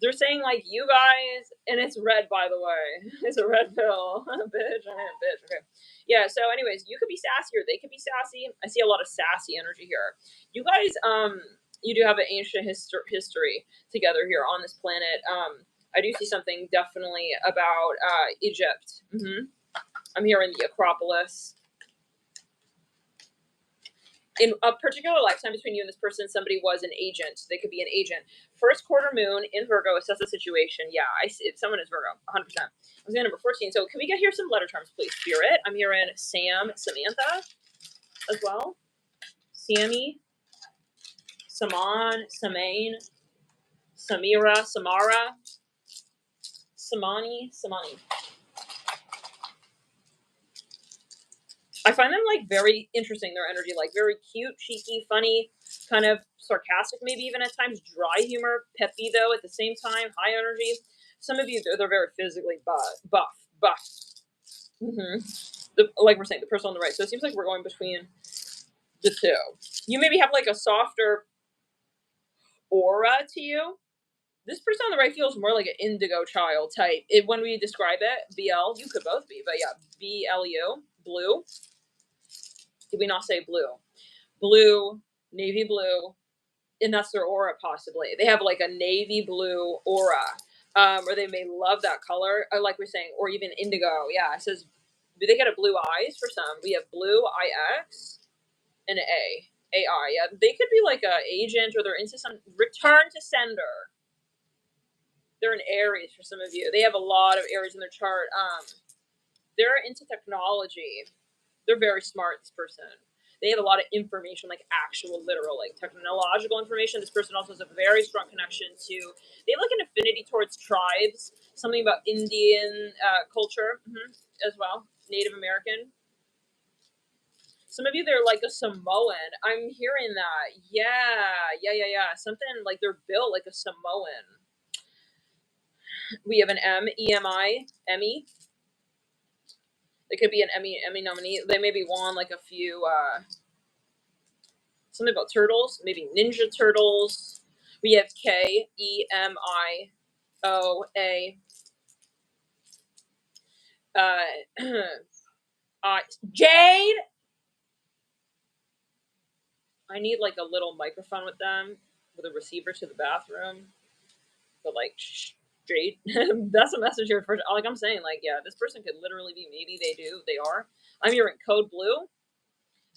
They're saying like, you guys, and it's red, by the way. It's a red pill. Bitch, I am bitch. Okay. Yeah, so anyways, you could be sassy or they could be sassy. I see a lot of sassy energy here. You guys, you do have an ancient history together here on this planet. I do see something definitely about Egypt. I'm hearing the Acropolis. In a particular lifetime between you and this person, somebody was an agent. They could be an agent. First quarter moon in Virgo, assess the situation. Yeah, I see. Someone is Virgo, 100%. I was going number 14. So can we get here some letter terms, please? Spirit. I'm hearing Sam, Samantha as well. Sammy, Saman, Samain, Samira, Samara, Samani. I find them like very interesting, their energy, like very cute, cheeky, funny, kind of sarcastic, maybe even at times, dry humor, peppy though at the same time, high energy. Some of you, they're very physically buff. Like we're saying, the person on the right. So it seems like we're going between the two. You maybe have like a softer aura to you. This person on the right feels more like an indigo child type. When we describe it, BL, you could both be, but yeah, BLU, blue. Did we not say blue? Blue, navy blue, and that's their aura possibly. They have like a navy blue aura, or they may love that color, like we're saying, or even indigo. Yeah, it says, do they get a blue eyes for some? We have blue IX and an AI. Yeah, they could be like a agent, or they're into some return to sender. They're in Aries for some of you. They have a lot of Aries in their chart. They're into technology. They're very smart, this person. They have a lot of information, like actual, literal, like technological information. This person also has a very strong connection to, they have like an affinity towards tribes, something about Indian culture as well, Native American. Some of you, they're like a Samoan. I'm hearing that. Yeah. Something like they're built like a Samoan. We have an M-E-M-I, Emmy. They could be an Emmy nominee. They maybe won like a few, something about turtles, maybe Ninja Turtles. We have K-E-M-I-O-A. Jade! I need like a little microphone with them, with a receiver to the bathroom. But like, shh. Jade. That's a message here for, like I'm saying, like, yeah, this person could literally be, maybe they are. I'm hearing code blue.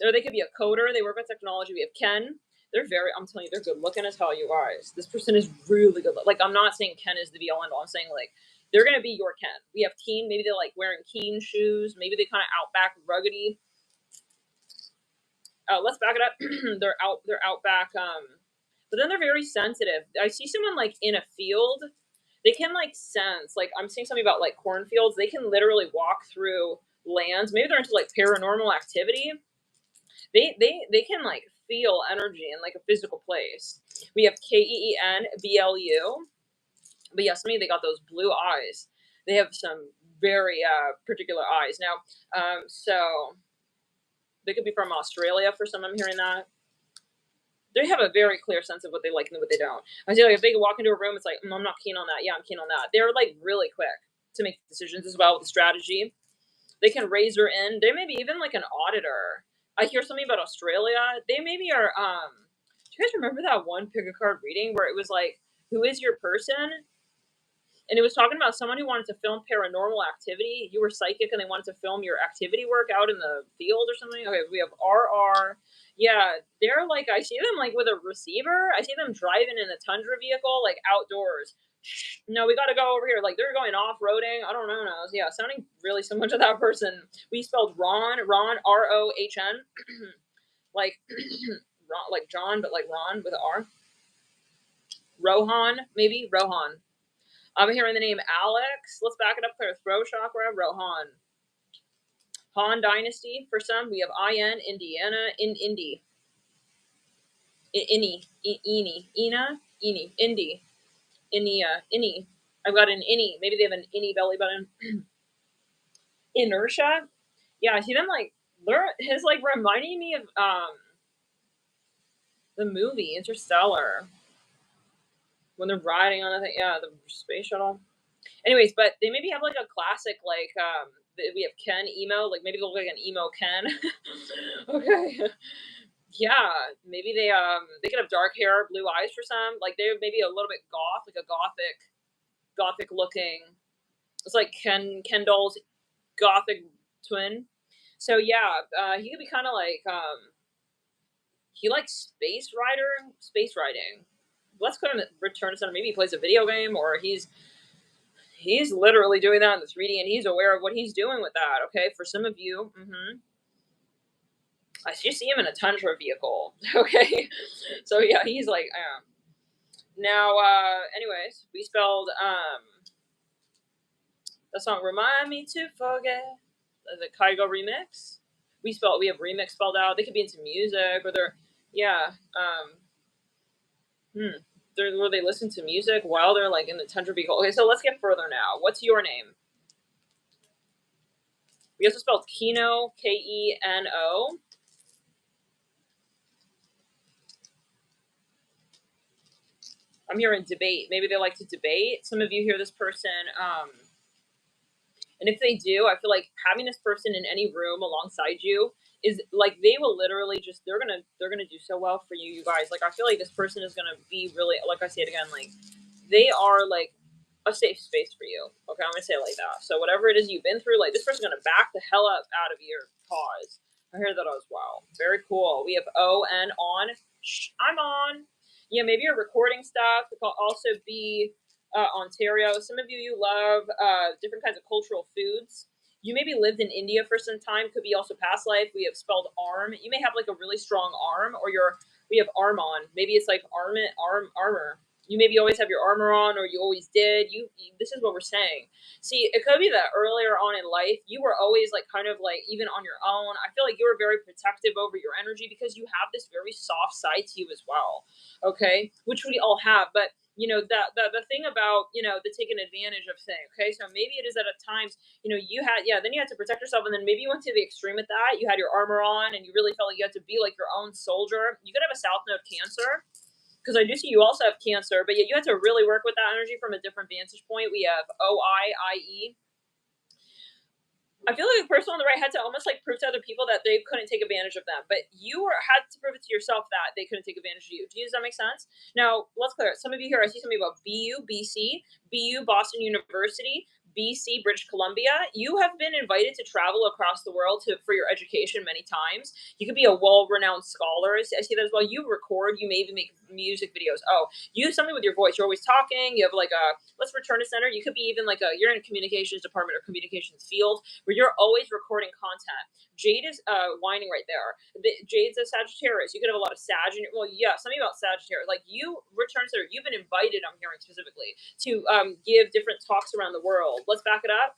Or they could be a coder. They work with technology. We have Ken. They're very, I'm telling you, they're good looking as hell, you guys. This person is really good. Like, I'm not saying Ken is the be all end all. I'm saying, like, they're going to be your Ken. We have Keen. Maybe they're, like, wearing Keen shoes. Maybe they kind of outback ruggedy. Let's back it up. They're outback. But then they're very sensitive. I see someone, like, in a field. They can, like, sense. Like, I'm seeing something about, like, cornfields. They can literally walk through lands. Maybe they're into, like, paranormal activity. They can, like, feel energy in, like, a physical place. We have KEENBLU. But yes, to me, they got those blue eyes. They have some very particular eyes. Now, so they could be from Australia for some. I'm hearing that. They have a very clear sense of what they like and what they don't. I feel like if they walk into a room, it's like, I'm not keen on that. Yeah, I'm keen on that. They're, like, really quick to make decisions as well with the strategy. They can razor in. They may be even, like, an auditor. I hear something about Australia. They maybe are, do you guys remember that one pick a card reading where it was like, who is your person? And it was talking about someone who wanted to film paranormal activity. You were psychic and they wanted to film your activity work out in the field or something. Okay, we have RR. Yeah, they're like, I see them like with a receiver. I see them driving in a Tundra vehicle, like outdoors. No, we got to go over here. Like they're going off-roading. I don't know. No. Yeah, sounding really similar to that person. We spelled Ron, R-O-H-N. like, Ron, like John, but like Ron with an R. Rohan, maybe? Rohan. I'm hearing the name Alex. Let's back it up there. Throat chakra, Rohan. Han Dynasty for some. We have IN, Indiana, in Indy. Innie, Ina, Ini, Indy, Inia, Inni. I've got an Inni. Maybe they have an Inni belly button. Inertia. Yeah, I see them like, his like reminding me of the movie Interstellar. When they're riding on the thing, yeah, the space shuttle. Anyways, but they maybe have like a classic, like, we have Ken emo, like maybe they look like an emo Ken. Okay. Yeah, maybe they could have dark hair, blue eyes for some. Like they're maybe a little bit goth, like a gothic looking. It's like Kendall's gothic twin. So yeah, he could be kind of like he likes space riding. Let's put him at Return Center. Maybe he plays a video game, or he's literally doing that in this reading, and he's aware of what he's doing with that. Okay, for some of you, I just see him in a Tundra vehicle. Okay, so yeah, he's like, now. Anyways, we spelled the song "Remind Me to Forget," the Kygo remix. We have remix spelled out. They could be into music, or they're where they listen to music while they're like in the Tundra vehicle. Okay, so let's get further now. What's your name? We also spelled Keno, Keno. I'm hearing debate. Maybe they like to debate. Some of you hear this person, and if they do, I feel like having this person in any room alongside you is like they will literally just they're gonna do so well for you guys. Like I feel like this person is gonna be really, like I say it again, like they are like a safe space for you. Okay, I'm gonna say it like that. So whatever it is you've been through, like this person's gonna back the hell up out of your cause. I heard that as well. Very cool. We have O-N on. I'm on. Yeah, maybe you're recording stuff. It could also be Ontario. Some of you love different kinds of cultural foods. You maybe lived in India for some time. Could be also past life. We have spelled arm. You may have like a really strong arm, or we have arm on. Maybe it's like armor. You maybe always have your armor on, or you always did. This is what we're saying. See, it could be that earlier on in life, you were always like kind of like even on your own. I feel like you were very protective over your energy because you have this very soft side to you as well. Okay, which we all have, but you know the thing about the taking advantage of thing. Okay, so maybe it is that at times you had then you had to protect yourself, and then maybe you went to the extreme with that. You had your armor on, and you really felt like you had to be like your own soldier. You could have a South Node Cancer. Because I do see you also have Cancer, but yeah, you have to really work with that energy from a different vantage point. We have OIIE. I feel like the person on the right had to almost like prove to other people that they couldn't take advantage of them, but had to prove it to yourself that they couldn't take advantage of you. Does that make sense? Now, let's clear it. Some of you here, I see something about BU, BC, BU, Boston University, BC, British Columbia. You have been invited to travel across the world for your education many times. You could be a well-renowned scholar. I see that as well. You record, you may even make music videos. Oh, use something with your voice. You're always talking. You have like let's return to center. You could be even like you're in a communications department or communications field where you're always recording content. Jade is whining right there. Jade's a Sagittarius. You could have a lot of Sag. Well, yeah, something about Sagittarius. Like you return center. You've been invited, I'm hearing specifically, to give different talks around the world. Let's back it up.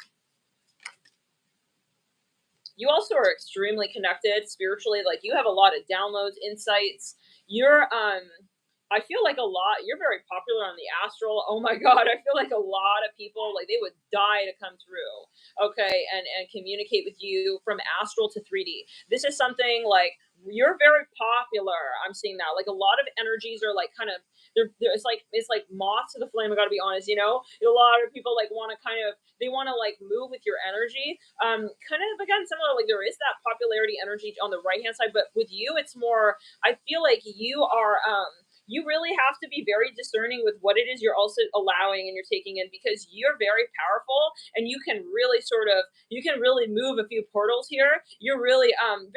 You also are extremely connected spiritually. Like you have a lot of downloads, insights. You're I feel like you're very popular on the astral. Oh my God. I feel like a lot of people, like they would die to come through. Okay. And communicate with you from astral to 3D. This is something like you're very popular. I'm seeing that. Like a lot of energies are like kind of, it's like moth to the flame. I gotta be honest, a lot of people like want to they want to like move with your energy. Kind of again, similar, like there is that popularity energy on the right hand side, but with you, it's more, I feel like you are, you really have to be very discerning with what it is you're also allowing and you're taking in, because you're very powerful and you can really move a few portals here. You're really I'm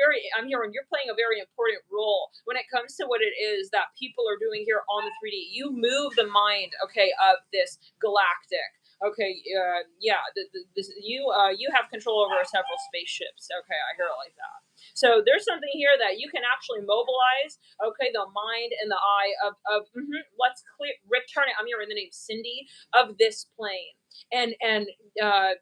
hearing you're playing a very important role when it comes to what it is that people are doing here on the 3D. You move the mind, okay, of this galactic. Okay, you have control over several spaceships. Okay, I hear it like that. So there's something here that you can actually mobilize, okay, the mind and the eye of let's return it. I'm here in the name Cindy of this plane. And you're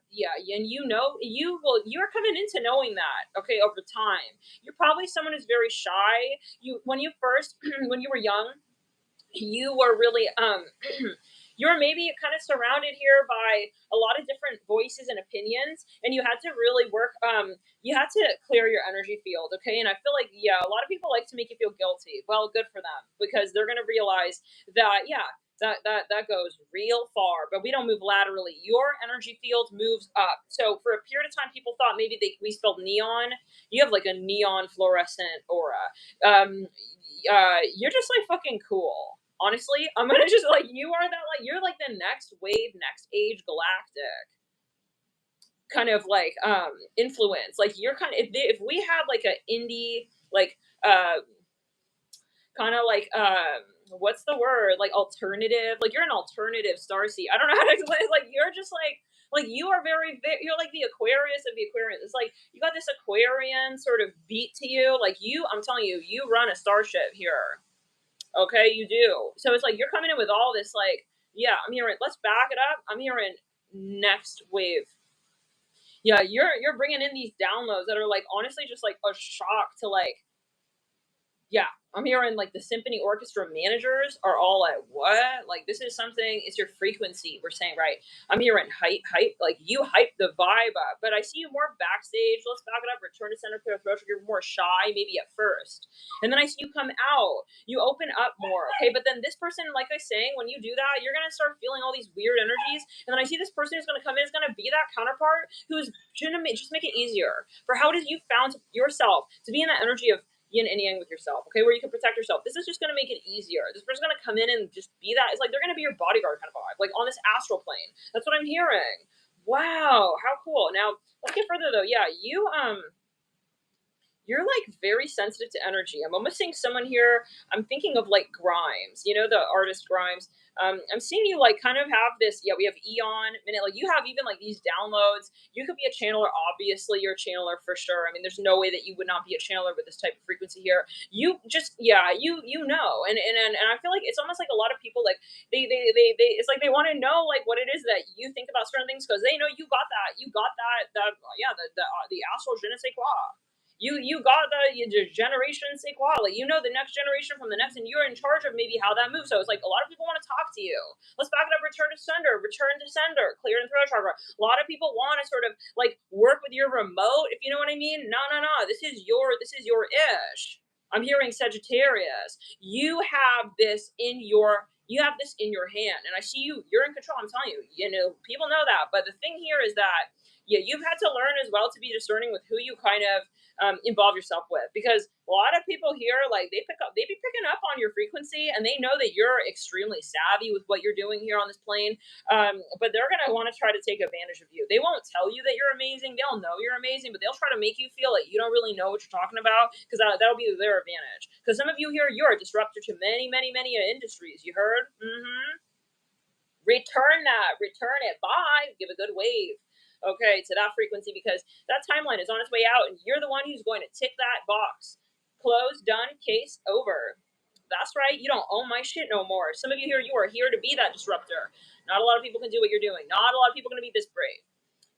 coming into knowing that, okay, over time. You're probably someone who's very shy. When you were young, you were really you're maybe kind of surrounded here by a lot of different voices and opinions, and you had to really work, you had to clear your energy field, okay? And I feel like, a lot of people like to make you feel guilty. Well, good for them, because they're going to realize that, that goes real far, but we don't move laterally. Your energy field moves up. So for a period of time, people thought maybe we spelled neon. You have like a neon fluorescent aura. You're just like fucking cool. Honestly, I'm gonna just like, you're like the next wave, next age galactic kind of like influence. Like you're kind of, if we had like an indie like kind of like what's the word, like alternative, like you're an alternative starseed. I don't know how to explain it. Like you're just like you are you're like the Aquarius of the Aquarius. It's like you got this Aquarian sort of beat to you. Like I'm telling you, you run a starship here. Okay, you do. So it's like you're coming in with all this, like, I'm hearing, let's back it up. I'm hearing next wave. Yeah, you're bringing in these downloads that are like honestly just like a shock to like, I'm hearing like the symphony orchestra managers are all like, what? Like this is something, it's your frequency, we're saying, right? I'm hearing hype, like you hype the vibe up, but I see you more backstage. Let's back it up, return to center, clear throat. You're more shy maybe at first. And then I see you come out, you open up more, okay? But then this person, like I was saying, when you do that, you're gonna start feeling all these weird energies. And then I see this person who's gonna come in is gonna be that counterpart who's gonna just make it easier. For how did you found yourself to be in that energy of yin and yang with yourself, okay, where you can protect yourself. This is just going to make it easier. This person's going to come in and just be that. It's like they're going to be your bodyguard kind of vibe, like on this astral plane. That's what I'm hearing. Wow, how cool. Now, let's get further though. Yeah, you're like very sensitive to energy. I'm almost seeing someone here. I'm thinking of like Grimes, the artist Grimes. I'm seeing you like kind of have this. Yeah, we have Eon Minute. Like you have even like these downloads. You could be a channeler. Obviously, you're a channeler for sure. I mean, there's no way that you would not be a channeler with this type of frequency here. You just, you know, and I feel like it's almost like a lot of people like they it's like they want to know like what it is that you think about certain things because they know you got that. The astral je ne sais quoi. You got the generation say quality. You know the next generation from the next, and you're in charge of maybe how that moves. So it's like a lot of people want to talk to you. Let's back it up. Return to sender. Clear and throat chakra. A lot of people want to sort of like work with your remote, if you know what I mean. No. This is your ish. I'm hearing Sagittarius. You have this in your hand, and I see you're in control. I'm telling you, people know that. But the thing here is that Yeah, you've had to learn as well to be discerning with who you kind of involve yourself with, because a lot of people here, like they be picking up on your frequency, and they know that you're extremely savvy with what you're doing here on this plane. But they're gonna want to try to take advantage of you. They won't tell you that you're amazing. They'll know you're amazing, but they'll try to make you feel like you don't really know what you're talking about, because that'll be their advantage. Because some of you here, you're a disruptor to many, many, many industries. You heard? Return that. Return it. Bye. Give a good wave. Okay, to that frequency, because that timeline is on its way out, and you're the one who's going to tick that box. Closed, done, case over. That's right. You don't own my shit no more. Some of you here, you are here to be that disruptor. Not a lot of people can do what you're doing. Not a lot of people are going to be this brave.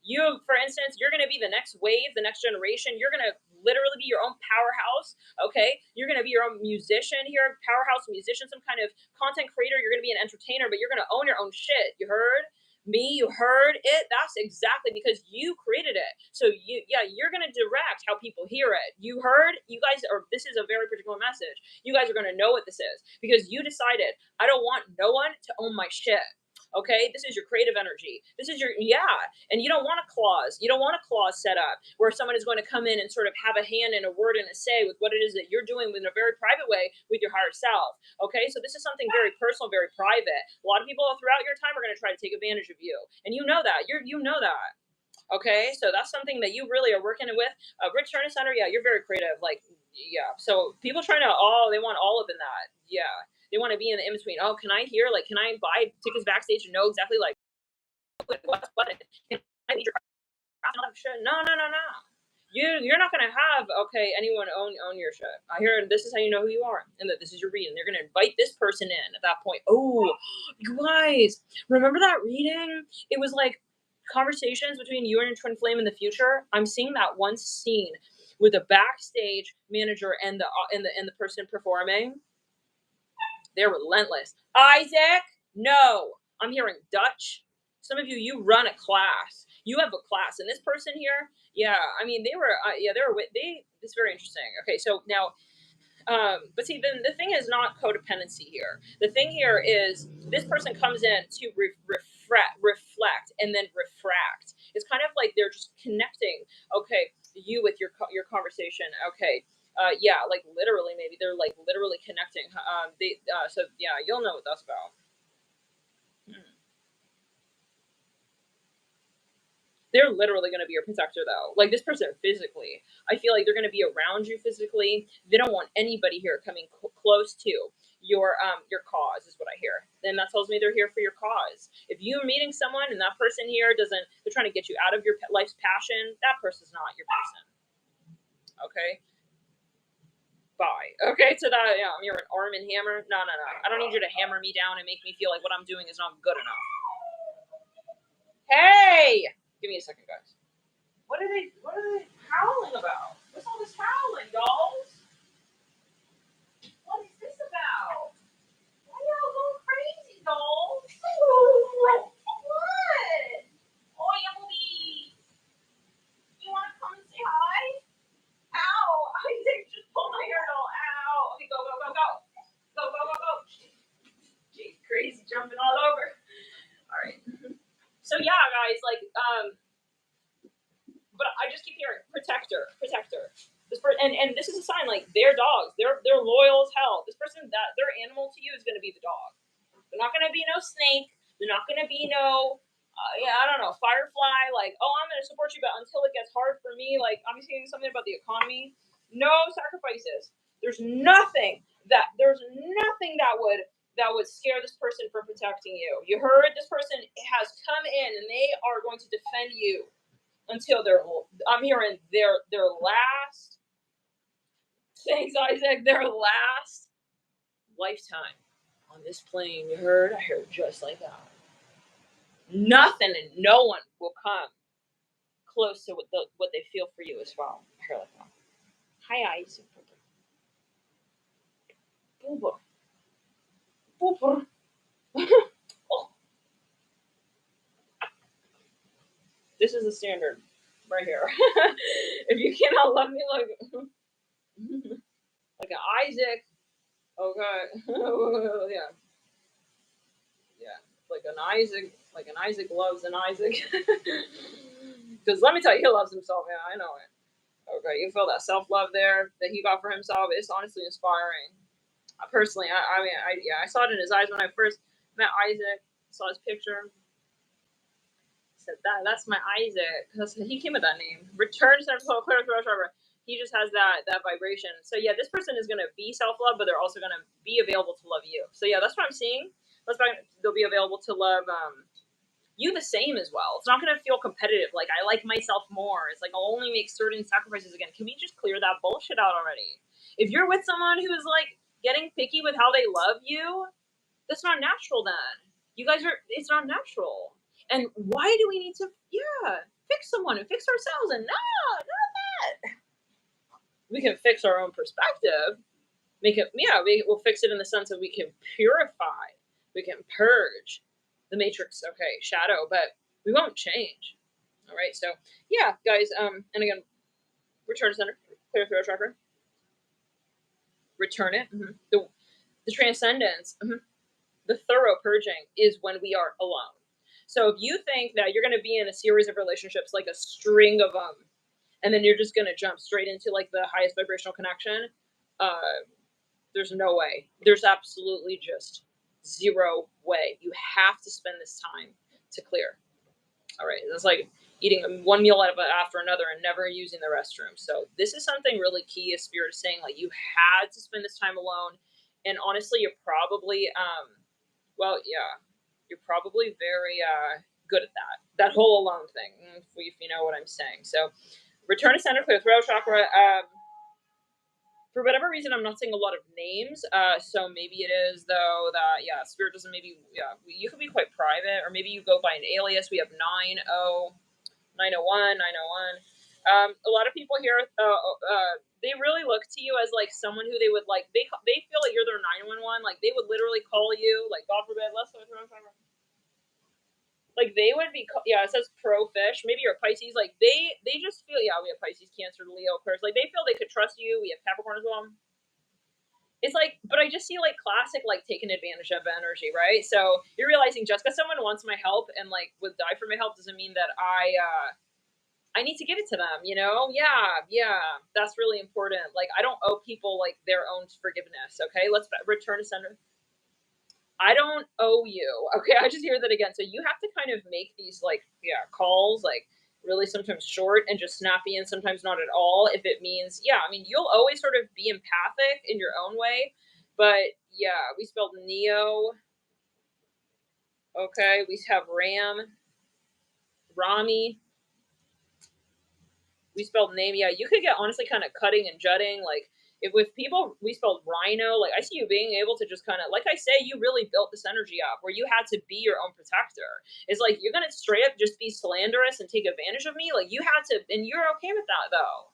You, for instance, you're going to be the next wave, the next generation. You're going to literally be your own powerhouse, okay? You're going to be your own musician here, powerhouse musician, some kind of content creator. You're going to be an entertainer, but you're going to own your own shit. You heard me? You heard it? That's exactly because you created it. So you're going to direct how people hear it. You heard? You guys are, this is a very particular message. You guys are going to know what this is, because you decided, I don't want no one to own my shit. Okay, this is your creative energy. This is your, and you don't want a clause. You don't want a clause set up where someone is going to come in and sort of have a hand and a word and a say with what it is that you're doing in a very private way with your higher self. Okay, so this is something very personal, very private. A lot of people throughout your time are going to try to take advantage of you, and you know that. You know that. Okay, so that's something that you really are working with. Return to center, you're very creative. Like, so people trying to, they want all of in that. They want to be in the in-between. Oh, can I hear, like, can I buy tickets backstage and know exactly, like, what's what? Can I meet your shit? No. You're not going to have, anyone own your shit. I hear this is how you know who you are, and that this is your reading. They're going to invite this person in at that point. Oh, you guys, remember that reading? It was like conversations between you and your twin flame in the future. I'm seeing that one scene with a backstage manager and the person performing. They're relentless. Isaac, no. I'm hearing Dutch. Some of you, you run a class. You have a class, and this person here, I mean, it's very interesting. Okay, so now, but see, then the thing is not codependency here. The thing here is this person comes in to reflect, and then refract. It's kind of like they're just connecting. Okay, you with your conversation. Okay. Like literally, maybe they're like literally connecting. You'll know what that's about. They're literally going to be your protector, though. Like this person physically, I feel like they're going to be around you physically. They don't want anybody here coming close to your cause, is what I hear. And that tells me they're here for your cause. If you're meeting someone and that person here they're trying to get you out of your life's passion, that person's not your person. Okay. Bye. Okay, so that, I'm hearing arm and hammer. No. I don't need you to hammer me down and make me feel like what I'm doing is not good enough. Hey! Give me a second, guys. What are they howling about? What's all this howling, dolls? What is this about? Why y'all going crazy, dolls? What? Oh, Yummy! You want to come and say hi? Ow! I just pulled my hair doll. Ow! Okay, go. Go. Jeez, crazy jumping all over. All right. So guys, like, but I just keep hearing protector. And this is a sign, like, they're dogs. They're loyal as hell. This person, that their animal to you is going to be the dog. They're not going to be no snake. They're not going to be no, I don't know, firefly. Like, oh, I'm going to support you, but until it gets hard for me, like, I'm seeing something about the economy. No sacrifices. There's nothing that would scare this person from protecting you. You heard? This person has come in and they are going to defend you until I'm hearing their last, thanks Isaac, their last lifetime on this plane. You heard? I heard just like that. Nothing and no one will come close to what they feel for you as well. I heard like that. Hi Isaac. Boober. Oh. This is the standard right here. If you cannot love me like an Isaac, okay, like an Isaac loves an Isaac. Because let me tell you, he loves himself. Yeah, I know it. Okay, you feel that self-love there that he got for himself. It's honestly inspiring. Personally, I saw it in his eyes when I first met Isaac. Saw his picture. Said that's my Isaac. He came with that name. Return to clear throat chakra. He just has that vibration. So yeah, this person is gonna be self-love, but they're also gonna be available to love you. So yeah, that's what I'm seeing. That's why they'll be available to love you the same as well. It's not gonna feel competitive. Like I like myself more. It's like I'll only make certain sacrifices again. Can we just clear that bullshit out already? If you're with someone who is like getting picky with how they love you, that's not natural. Then you guys are. It's not natural. And why do we need to, fix someone and fix ourselves? And no, none of that. We can fix our own perspective. We will fix it in the sense that we can purify, we can purge the matrix, okay, shadow, but we won't change. All right, so yeah, guys, and again, return to center, clear throat chakra, return it. The transcendence, the thorough purging is when we are alone. So if you think that you're going to be in a series of relationships, like a string of them, and then you're just going to jump straight into like the highest vibrational connection, there's no way. There's absolutely just zero way. You have to spend this time to clear. All right, it's like eating one meal after another and never using the restroom. So this is something really key. As Spirit is saying, like you had to spend this time alone, and honestly, you're probably you're probably very good at that whole alone thing, if you know what I'm saying. So return to center, clear throat chakra. For whatever reason, I'm not seeing a lot of names. So maybe it is though that Spirit doesn't. Maybe you could be quite private, or maybe you go by an alias. We have 901, 901. A lot of people here, they really look to you as like someone who they would like. They feel like you're their 911. Like they would literally call you. Like God forbid, like they would be. It says pro fish. Maybe you're a Pisces. Like they just feel. Yeah, we have Pisces, Cancer, Leo, Aquarius. Like they feel they could trust you. We have Capricorn as well. It's like, but I just see like classic, like taking advantage of energy, right? So you're realizing just because someone wants my help and like would die for my help doesn't mean that I need to give it to them, you know? Yeah, that's really important. Like I don't owe people like their own forgiveness. Okay, let's return to center. I don't owe you. Okay, I just hear that again. So you have to kind of make these like calls, like really sometimes short and just snappy, and sometimes not at all. If it means you'll always sort of be empathic in your own way, but we spelled Neo. Okay, we have Ram, Rami. We spelled name. Yeah, you could get honestly kind of cutting and jutting, like. If with people we spelled rhino, like I see you being able to just kind of, like I say, you really built this energy up where you had to be your own protector. It's like you're gonna straight up just be slanderous and take advantage of me. Like you had to, and you're okay with that though.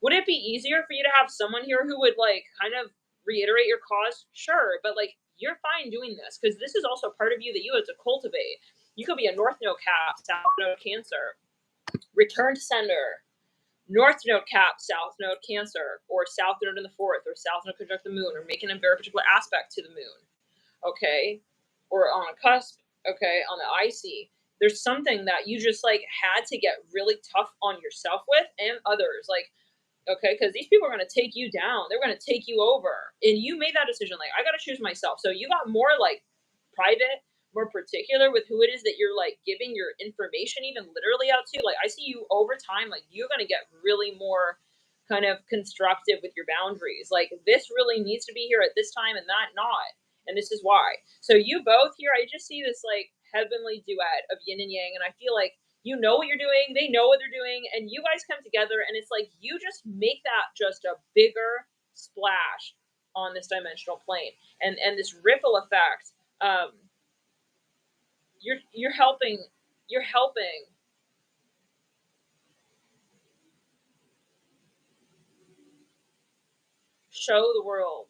Would it be easier for you to have someone here who would like kind of reiterate your cause? Sure, but like you're fine doing this because this is also part of you that you have to cultivate. You could be a North Node Cap, South Node Cancer, return to sender. North Node Cap, South Node Cancer, or South Node in the 4th, or South Node conjunct the moon, or making a very particular aspect to the moon, okay? Or on a cusp, okay, on the IC. There's something that you just like had to get really tough on yourself with and others, like, okay, because these people are going to take you down. They're going to take you over. And you made that decision, like, I got to choose myself. So you got more like private, more particular with who it is that you're like giving your information even literally out to. Like I see you over time, like you're going to get really more kind of constructive with your boundaries. Like this really needs to be here at this time and that not. And this is why. So you both here, I just see this like heavenly duet of yin and yang. And I feel like you know what you're doing, they know what they're doing, and you guys come together and it's like you just make that just a bigger splash on this dimensional plane. And this ripple effect, you're helping show the world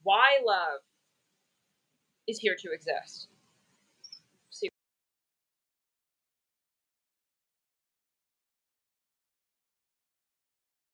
why love is here to exist.